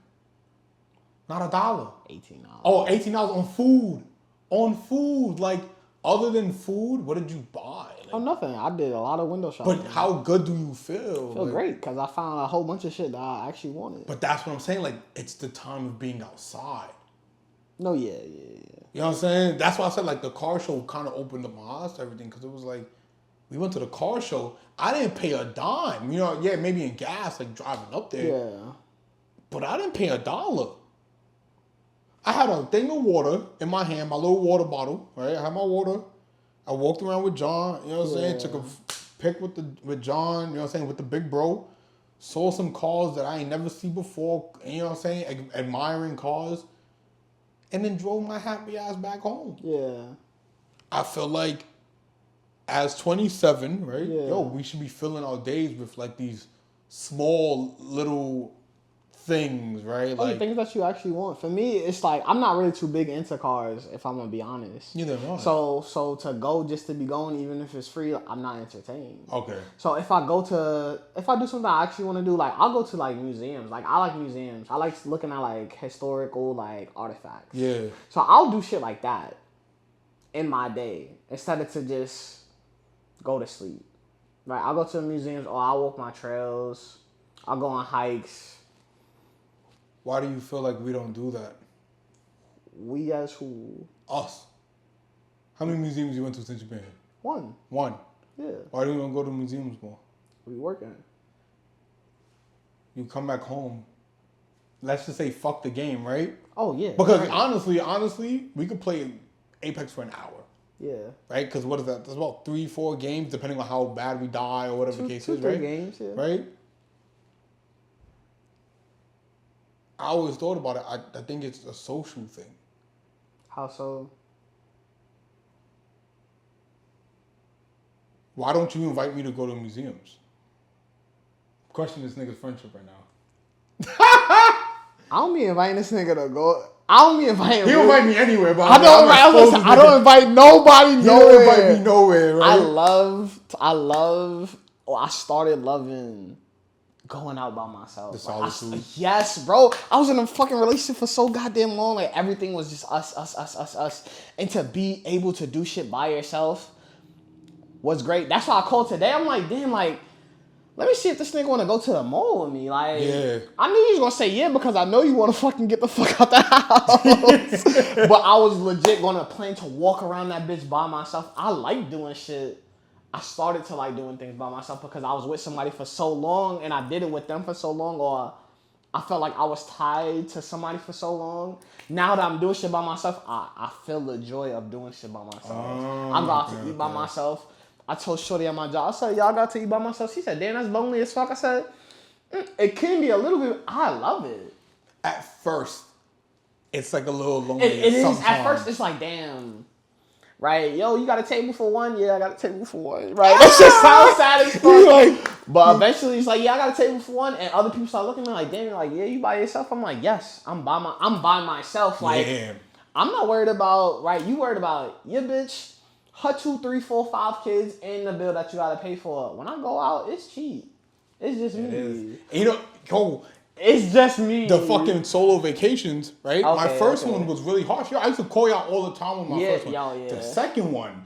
Not $1. $18. Oh, $18 on food. On food. Like, other than food, what did you buy? Like, Oh, nothing. I did a lot of window shopping. but how good do you feel? I feel great because I found a whole bunch of shit that I actually wanted. But that's what I'm saying. Like, it's the time of being outside. No, yeah. You know what I'm saying? That's why I said, like, the car show kind of opened up my eyes to everything. Because it was like, we went to the car show. I didn't pay a dime. You know, yeah, maybe in gas, like, driving up there. Yeah. But I didn't pay $1. I had a thing of water in my hand, my little water bottle, right? I had my water. I walked around with John, you know what I'm saying? Took a pic with John, you know what I'm saying, with the big bro. Saw some cars that I ain't never seen before, you know what I'm saying? Admiring cars. And then drove my happy ass back home. Yeah. I feel like as 27, right? Yeah. Yo, we should be filling our days with like these small little things, right? Oh, Like things that you actually want. For me, it's like I'm not really too big into cars, if I'm gonna be honest. neither am I. So to go just to be going, even if it's free, I'm not entertained. Okay. So if I do something I actually want to do, like I'll go to like museums. Like I like museums. I like looking at like historical like artifacts. Yeah. So I'll do shit like that in my day instead of to just go to sleep. Right? I'll go to the museums or I'll walk my trails. I'll go on hikes. Why do you feel like we don't do that? We as who? Us. How many museums you went to since you've been here? One. One. Yeah. Why do you don't go to museums more? We working. You come back home. Let's just say fuck the game, right? Oh yeah. Because right. honestly, we could play Apex for an hour. Yeah. Right? Because what is that? There's about 3-4 games, depending on how bad we die or whatever the case is, 3 right? games, yeah. Right? I always thought about it. I think it's a social thing. How so? Why don't you invite me to go to museums? Question this nigga's friendship right now. I don't be inviting this nigga to go. I don't be inviting. He'll invite me anywhere, but I don't invite nobody He nowhere. don't invite me nowhere, right? I started loving going out by myself. The solitude. Yes, bro. I was in a fucking relationship for so goddamn long. Like everything was just us. And to be able to do shit by yourself was great. That's why I called today. I'm like, damn, like, let me see if this nigga want to go to the mall with me. Like, yeah. I knew you was going to say yeah because I know you want to fucking get the fuck out the house. But I was legit going to plan to walk around that bitch by myself. I like doing shit. I started to like doing things by myself because I was with somebody for so long and I did it with them for so long, or I felt like I was tied to somebody for so long. Now that I'm doing shit by myself, I feel the joy of doing shit by myself. I go out to eat by myself. I told Shorty at my job, I said, y'all got to eat by myself. She said, damn, that's lonely as fuck. I said, it can be a little bit. I love it. At first, it's like a little lonely. It is. At first, it's like, damn. Right? Yo, you got a table for one? Yeah, I got a table for one. Right? That shit sounds sad as fuck. But eventually, it's like, yeah, I got a table for one. And other people start looking at me like, damn, you're like, yeah, you by yourself? I'm like, yes, I'm by myself. Like, yeah. I'm not worried about, right? You worried about your bitch, her 2, 3, 4, 5 kids, and the bill that you gotta pay for. When I go out, it's cheap. It's just me. It is. You know, yo, it's just me. The fucking solo vacations, right? Okay, my first one was really harsh. Yo, I used to call y'all all the time on my first one. Yeah. The second one,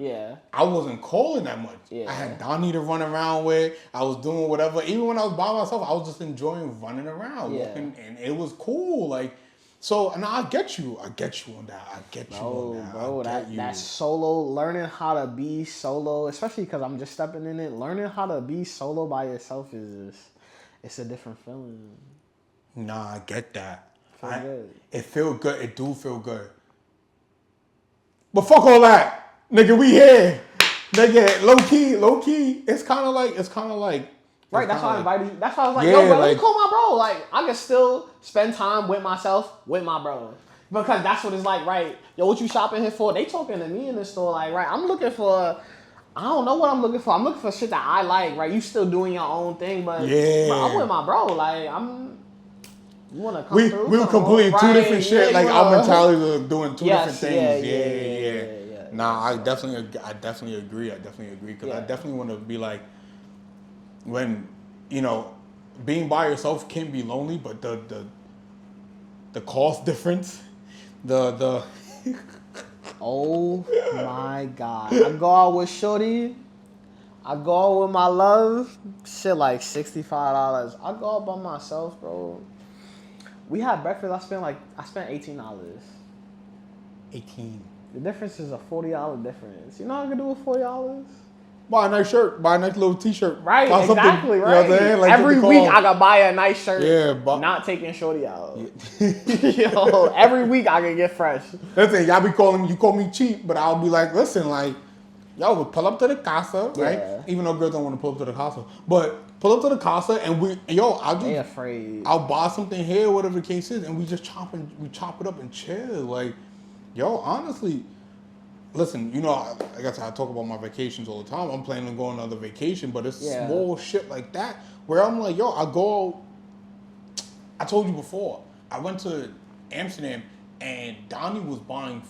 I wasn't calling that much. Yeah. I had Donnie to run around with. I was doing whatever. Even when I was by myself, I was just enjoying running around, walking, and it was cool. Like, so, and I get you. I get you on that. I get you on that. Bro, that solo, learning how to be solo, especially because I'm just stepping in it, learning how to be solo by yourself is just, it's a different feeling. Nah, I get that. Good. It feel good. It do feel good. But fuck all that, nigga. We here, nigga. Low key. It's kind of like. Right. That's why I invited you. That's why I was like, yo, bro, let me call my bro. Like, I can still spend time with myself, with my bro. Because that's what it's like, right? Yo, what you shopping here for? They talking to me in the store, like, right? I'm looking for. I don't know what I'm looking for. I'm looking for shit that I like, right? You still doing your own thing, but bro, I'm with my bro. Like, you want to come through? We were completing two different shit. Like, our mentality was doing two different things. Yeah. Nah, I definitely agree. Because I definitely want to be like, when, you know, being by yourself can be lonely, but the cost difference, the oh my God. I go out with Shorty. I go out with my love. Shit like $65. I go out by myself, bro. We had breakfast. I spent $18. 18. The difference is a $40 difference. You know what I can do with $40? Buy a nice shirt. Buy a nice little t-shirt. Right, buy exactly, right. You know what I'm saying? Like every week I gotta buy a nice shirt. Yeah, but not taking Shorty out. Yeah. Yo, every week I can get fresh. Listen, y'all be calling me, you call me cheap, but I'll be like, listen, like, yo, we'll pull up to the casa, right? Even though girls don't want to pull up to the casa. But pull up to the casa and they afraid. I'll buy something here, whatever the case is, and we just chop it up and chill. Like, yo, honestly, listen, you know, I guess I talk about my vacations all the time. I'm planning on going on another vacation, but it's small shit like that where I'm like, yo, I told you before, I went to Amsterdam and Donnie was buying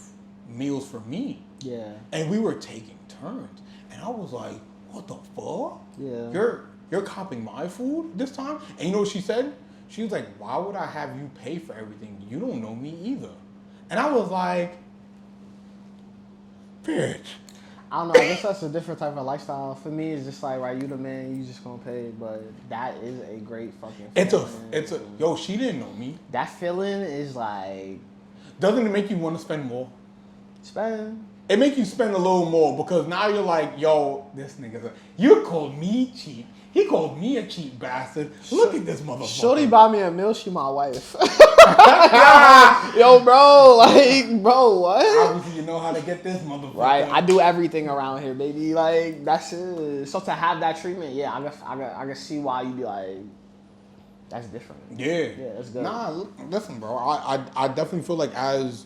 meals for me. Yeah. And we were taking turns. And I was like, what the fuck? Yeah. You're copying my food this time? And you know what she said? She was like, why would I have you pay for everything? You don't know me either. And I was like, bitch. I don't know. I guess that's a different type of lifestyle. For me, it's just like, right, you the man, you just gonna pay. But that is a great fucking feeling. Yo, she didn't know me. That feeling is like. Doesn't it make you want to spend more? Spend. It make you spend a little more because now you're like, yo, this nigga's you called me cheap. He called me a cheap bastard. Look at this motherfucker. Shorty buy me a meal, she my wife. Yo, bro, like, bro, what? Obviously, you know how to get this motherfucker. Right, I do everything around here, baby. Like, that's it. So to have that treatment, yeah, I can see why you be like, that's different. Yeah, that's good. Nah, listen, bro. I definitely feel like as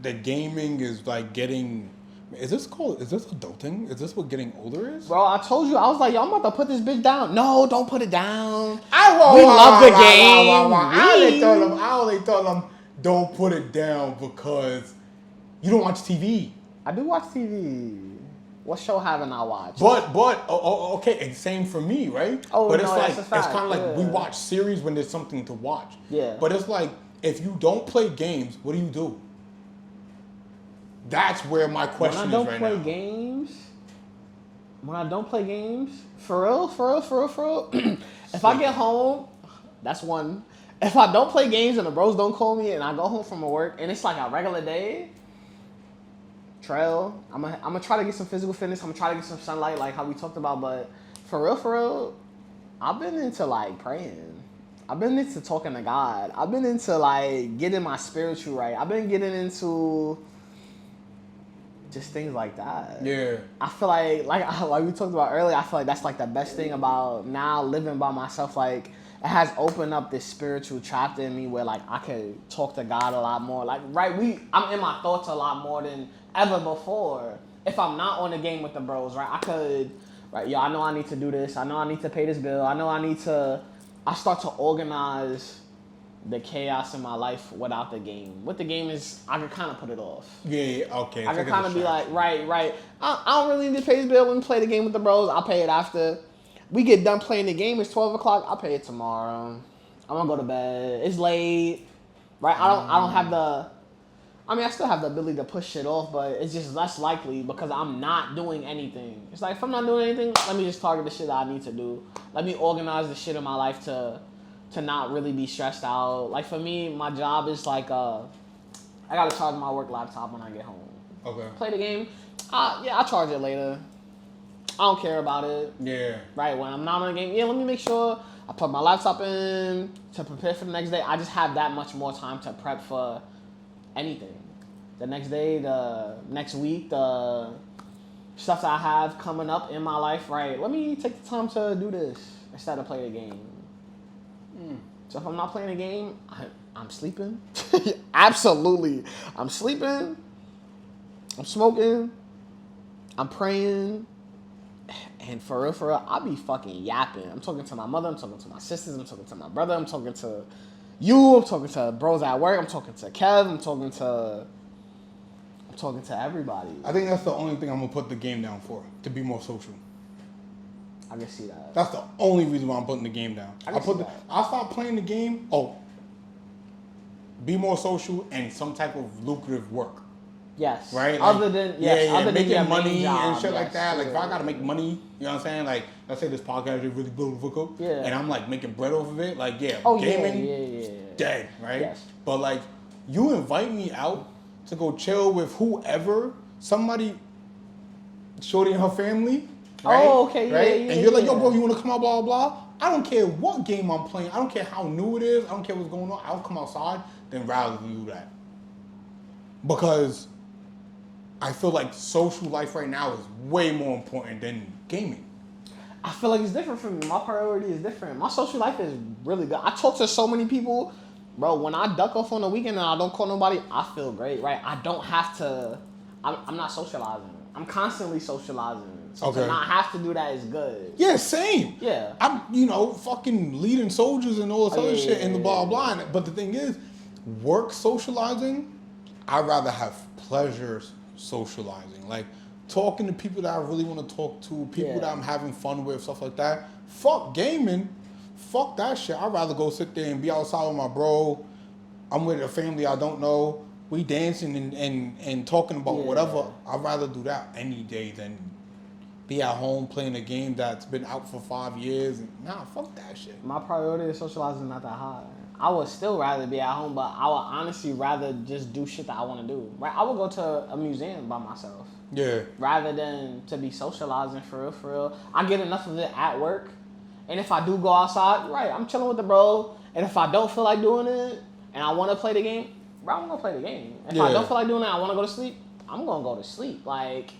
the gaming is like getting. Is this adulting? Is this what getting older is? Bro, I told you, I was like, yo, I'm about to put this bitch down. No, don't put it down. We love the game. I only told them, don't put it down because you don't watch TV. I do watch TV. What show haven't I watched? Okay, same for me, right? Oh, but no, it's kind of like we watch series when there's something to watch. Yeah. But it's like, if you don't play games, what do? That's where my question is right now. When I don't play games, for real, if I get home, that's one. If I don't play games and the bros don't call me and I go home from work and it's like a regular day, trail, I'm gonna try to get some physical fitness. I'm gonna try to get some sunlight like how we talked about. But for real, I've been into like praying. I've been into talking to God. I've been into like getting my spiritual right. I've been getting into just things like that. Yeah. I feel like we talked about earlier, I feel like that's like the best thing about now living by myself. Like, it has opened up this spiritual chapter in me where like I could talk to God a lot more. Like, right, I'm in my thoughts a lot more than ever before. If I'm not on the game with the bros, right, I could, right, yo, I know I need to do this. I know I need to pay this bill. I start to organize the chaos in my life without the game. With the game is I can kind of put it off. Yeah, okay. I can kind of be like, right. I don't really need to pay this bill and play the game with the bros. I'll pay it after. We get done playing the game. It's 12 o'clock. I'll pay it tomorrow. I'm gonna go to bed. It's late. Right? I don't have the. I mean, I still have the ability to push shit off, but it's just less likely because I'm not doing anything. It's like if I'm not doing anything, let me just target the shit that I need to do. Let me organize the shit in my life to not really be stressed out. Like for me, my job is like I gotta charge my work laptop when I get home. Okay. Play the game. I'll charge it later. I don't care about it. Yeah. Right, when I'm not on the game, let me make sure I plug my laptop in to prepare for the next day. I just have that much more time to prep for anything. The next day, the next week, the stuff that I have coming up in my life, right? Let me take the time to do this instead of play the game. So if I'm not playing a game, I'm sleeping. Absolutely. I'm sleeping. I'm smoking. I'm praying. And for real, I'll be fucking yapping. I'm talking to my mother. I'm talking to my sisters. I'm talking to my brother. I'm talking to you. I'm talking to bros at work. I'm talking to Kev. I'm talking to everybody. I think that's the only thing I'm gonna put the game down for, to be more social. I can see that. That's the only reason why I'm putting the game down. I start playing the game. Be more social and some type of lucrative work. Yes. Right? Other than making money job, and shit like that. Yeah. Like if I gotta make money, you know what I'm saying? Like let's say this podcast is really building a up, yeah. and I'm like making bread off of it. Like gaming, dead, right? Yes. But like you invite me out to go chill with whoever, somebody, shorty and her family. Right? Oh, okay, right? Yeah. And you're like, yo, bro, you wanna come out, blah, blah, blah. I don't care what game I'm playing. I don't care how new it is. I don't care what's going on. I'll come outside than rather than do that. Because I feel like social life right now is way more important than gaming. I feel like it's different for me. My priority is different. My social life is really good. I talk to so many people. Bro, when I duck off on the weekend and I don't call nobody, I feel great, right? I don't have to, I'm not socializing. I'm constantly socializing. So to not have to do that is good. Yeah, same. Yeah. I'm, fucking leading soldiers and all this other shit and the blah, blah. But the thing is, work socializing, I'd rather have pleasures socializing. Like, talking to people that I really want to talk to, people that I'm having fun with, stuff like that. Fuck gaming. Fuck that shit. I'd rather go sit there and be outside with my bro. I'm with a family I don't know. We dancing and talking about whatever. I'd rather do that any day than be at home playing a game that's been out for 5 years. Nah, fuck that shit. My priority is socializing not that high. I would still rather be at home, but I would honestly rather just do shit that I want to do. Right? I would go to a museum by myself. Yeah. Rather than to be socializing for real. I get enough of it at work. And if I do go outside, right, I'm chilling with the bro. And if I don't feel like doing it and I want to play the game, bro, I'm going to play the game. If I don't feel like doing it, I want to go to sleep, I'm going to go to sleep. Like,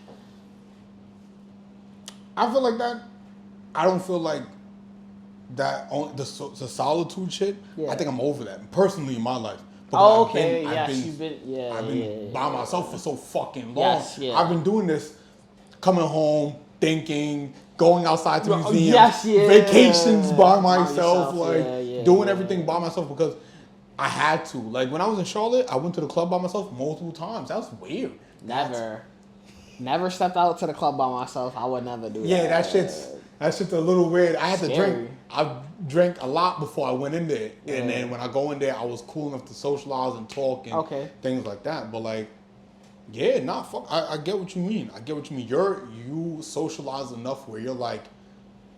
I feel like that. I don't feel like that on the solitude shit. I think I'm over that personally in my life. Because I've been by myself for so fucking long. Yes, yeah. I've been doing this, coming home, thinking, going outside to museums, vacations by myself, doing everything by myself because I had to. Like when I was in Charlotte, I went to the club by myself multiple times. That was weird. Never stepped out to the club by myself. I would never do that. Yeah, that shit's a little weird. I had to drink. I drank a lot before I went in there. Yeah. And then when I go in there, I was cool enough to socialize and talk and things like that. But like, fuck. I get what you mean. You socialize enough where you're like,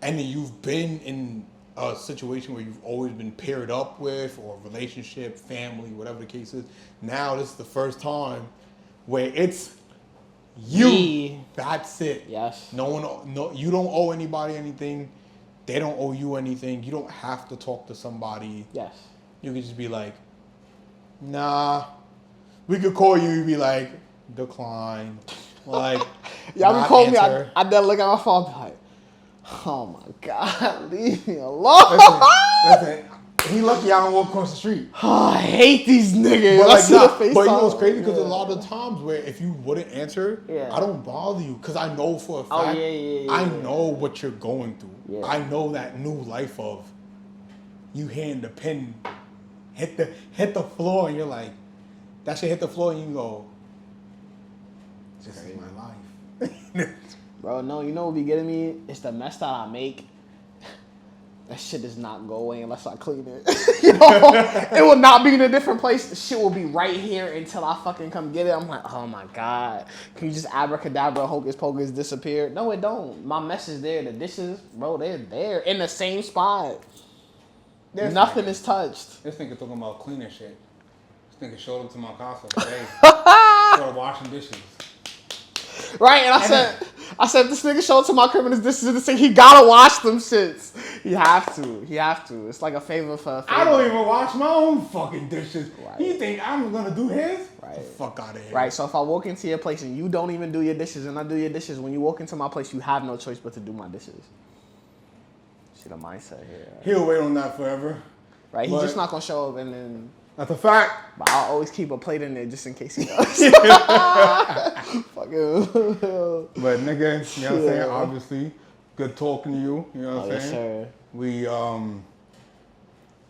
and then you've been in a situation where you've always been paired up with or relationship, family, whatever the case is. Now this is the first time where it's you. That's it. Yes. No, you don't owe anybody anything. They don't owe you anything. You don't have to talk to somebody. Yes. You can just be like, nah. We could call you. You'd be like, decline. Like, y'all be calling me. I then look at my phone. I'm like, oh my God, leave me alone. Listen. He lucky I don't walk across the street. Oh, I hate these niggas. But you know what's crazy? Because a lot of times where if you wouldn't answer, I don't bother you because I know for a fact. I know what you're going through. Yeah. I know that new life of you hitting hit the floor, and you're like, that shit hit the floor, and you go, this is my life. Bro, no, you know what be getting me? It's the mess that I make. That shit does not go away unless I clean it. You know, it will not be in a different place. The shit will be right here until I fucking come get it. I'm like, oh my God. Can you just abracadabra, hocus pocus, disappear? No, it don't. My mess is there. The dishes, bro, they're there in the same spot. Nothing is touched. This nigga talking about cleaning shit. This nigga showed up to my casa today. Started washing dishes. Right, and I said, this nigga showed to my crib and his dishes in the sink. He gotta wash them shits. He have to. It's like a favor for a favor. I don't even wash my own fucking dishes. Right. You think I'm gonna do his? Right. Get the fuck out of here. Right, so if I walk into your place and you don't even do your dishes and I do your dishes, when you walk into my place, you have no choice but to do my dishes. See the mindset here. Right? He'll wait on that forever. Right, he's just not gonna show up and then... That's a fact. But I'll always keep a plate in there just in case he does. Fuck him. But nigga, you know what I'm saying? Obviously, good talking to you. You know what I'm saying? Sir. We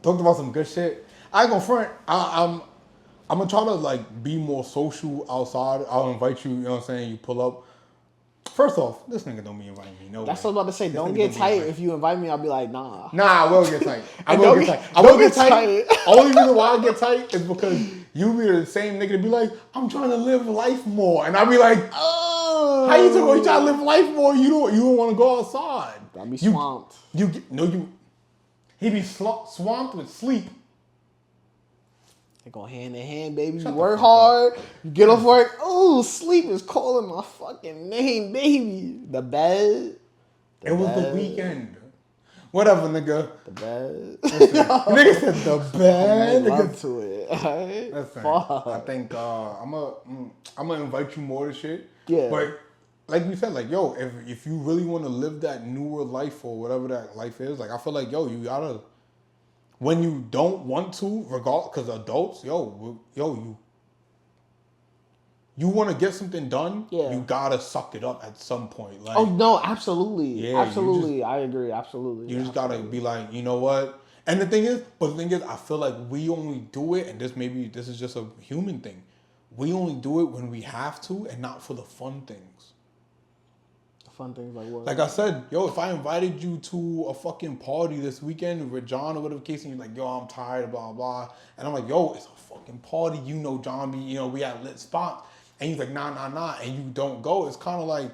talked about some good shit. I ain't gonna front. I'm gonna try to like be more social outside. I'll invite you. You know what I'm saying? You pull up. First off, this nigga don't be inviting me. No. That's way. what I was about to say. Don't get tight. If you invite me, I'll be like, nah. Nah, I will get tight. I will get tight. I will get tight. Only reason why I get tight is because you be the same nigga to be like, I'm trying to live life more, and I'll be like, oh, how you trying to live life more? You don't want to go outside. I'll be swamped. He be swamped with sleep. They go hand in hand, baby. You work hard, you get off work. Oh, sleep is calling my fucking name, baby. The bed. It was the weekend. Whatever, nigga. The bed. Nigga said the bed. Love to it. Right? Listen, fuck. I think I'm gonna invite you more to shit. Yeah. But like we said, like yo, if you really want to live that newer life or whatever that life is, like I feel like yo, you gotta. When you don't want to, because adults, you want to get something done, you gotta suck it up at some point. Like, oh no, absolutely, yeah, absolutely, I agree, absolutely. You just gotta be like, you know what? And the thing is, I feel like we only do it, and this is just a human thing. We only do it when we have to, and not for the fun things. Fun things like what? Like I said, yo, if I invited you to a fucking party this weekend with John or whatever case, and you're like, yo, I'm tired, blah, blah. And I'm like, yo, it's a fucking party. You know, John we at lit spots. And he's like, nah. And you don't go. It's kind of like,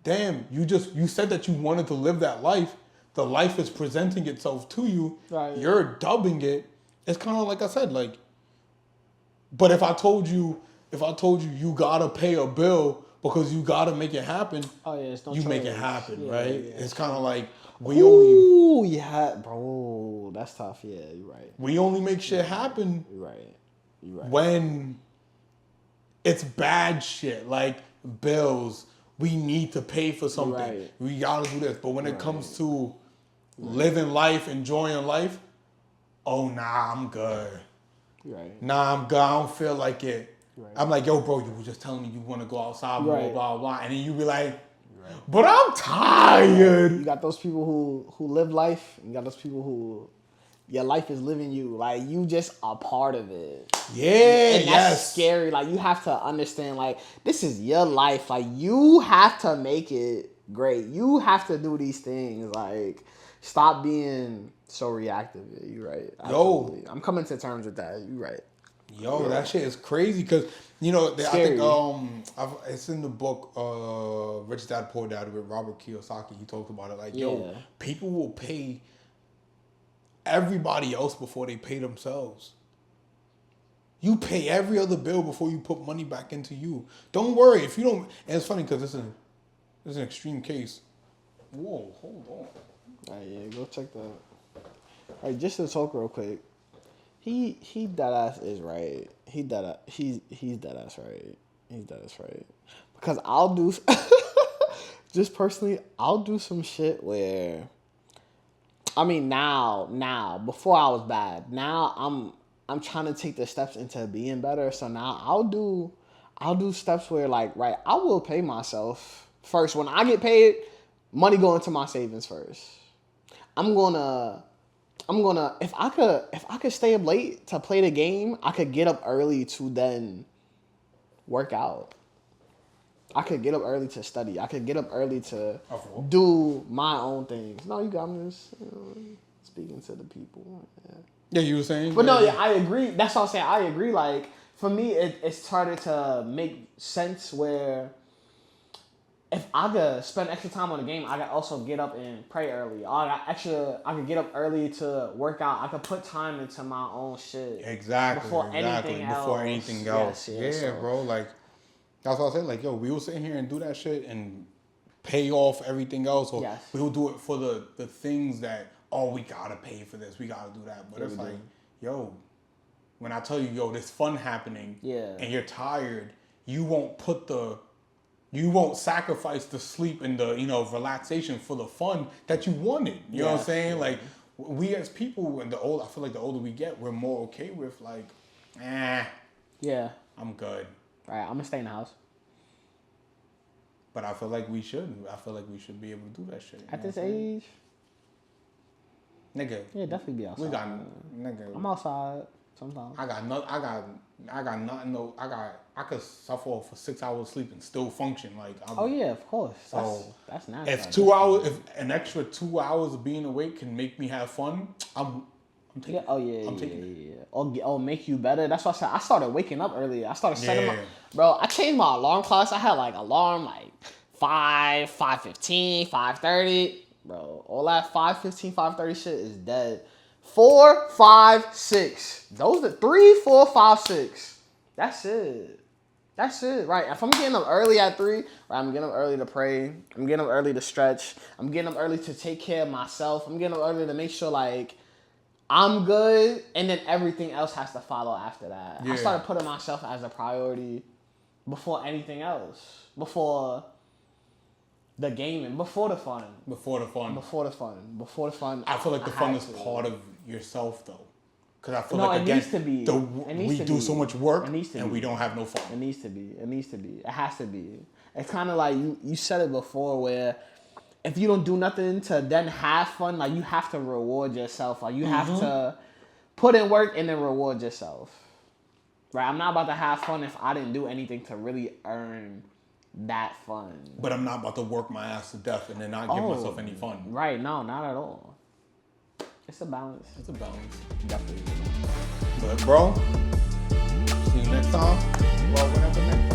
damn, you said that you wanted to live that life. The life is presenting itself to you. Right. You're dubbing it. It's kind of like I said, like, but if I told you you gotta pay a bill because you gotta make it happen. Oh yeah, it's no you choice. make it happen, right? Yeah. It's kind of like Ooh, yeah, bro, that's tough. Yeah, you're right. We only make shit happen. You're right. When it's bad shit, like bills, we need to pay for something. Right. We gotta do this. But when it comes to living life, enjoying life, oh nah, I'm good. Right. Nah, I'm good. I don't feel like it. Right. I'm like, yo, bro, you were just telling me you want to go outside, blah, blah, blah. And then you be like, but I'm tired. You got those people who live life. And you got those people who your life is living you. Like, you just a part of it. Yeah, and that's scary. Like, you have to understand, like, this is your life. Like, you have to make it great. You have to do these things. Like, stop being so reactive. Yeah, you're right. Absolutely. I'm coming to terms with that. You're right. Yo, that shit is crazy because, you know, I think it's in the book Rich Dad Poor Dad with Robert Kiyosaki. He talked about it like, yo, people will pay everybody else before they pay themselves. You pay every other bill before you put money back into you. Don't worry if you don't. And it's funny because this is an extreme case. Whoa, hold on. All right, yeah, go check that. All right, just to talk real quick. He dead ass is right. He's dead ass right. He's dead ass right. Because I'll do just personally, I'll do some shit where I mean now, before I was bad. Now I'm trying to take the steps into being better. So now I'll do steps where like, right, I will pay myself first. When I get paid, money go into my savings first. I'm gonna if I could stay up late to play the game, I could get up early to then work out. I could get up early to study. I could get up early to do my own things. No, I'm just speaking to the people. Yeah, you were saying? But no, yeah, I agree. That's what I'm saying. I agree. Like, for me, it started to make sense where if I could spend extra time on the game, I could also get up and pray early. I could get up early to work out. I could put time into my own shit. Exactly. Before anything else. Yes, yeah, bro. Like, that's what I said. Like, yo, we will sit here and do that shit and pay off everything else. Or we'll do it for the things that, we gotta pay for this. We gotta do that. But it's like, yo, when I tell you, yo, there's fun happening. Yeah. And you're tired, you won't sacrifice the sleep and the, relaxation for the fun that you wanted. You know what I'm saying? Like, we as people, and I feel like the older we get, we're more okay with like, yeah, I'm good. All right, I'm gonna stay in the house. But I feel like we should. I feel like we should be able to do that shit. At this age? Nigga. Yeah, definitely be outside. Nigga. I'm outside sometimes. I got nothing. I could suffer for 6 hours sleep and still function. Like, yeah, of course. So that's natural. If an extra 2 hours of being awake can make me have fun, I'm taking. I'm taking it. Or make you better. That's why I said I started waking up earlier. I started setting I changed my alarm clocks. I had like alarm like 5, 5:15, 5:30. Bro, all that 5:15, 5:30 shit is dead. 4, 5, 6. Those are 3, 4, 5, 6. That's it. Right. If I'm getting up early at 3, right, I'm getting up early to pray. I'm getting up early to stretch. I'm getting up early to take care of myself. I'm getting up early to make sure like I'm good, and then everything else has to follow after that. Yeah. I started putting myself as a priority before anything else. Before the gaming, before the fun. I feel like the fun is part of yourself, though. Because I feel like, again, we do so much work and we don't have no fun. It needs to be. It has to be. It's kind of like you said it before where if you don't do nothing to then have fun, like you have to reward yourself. Like you have to put in work and then reward yourself. Right? I'm not about to have fun if I didn't do anything to really earn that fun. But I'm not about to work my ass to death and then not give myself any fun. Right, no, not at all. It's a balance. Definitely. But bro, see you next time. Well, whenever next time.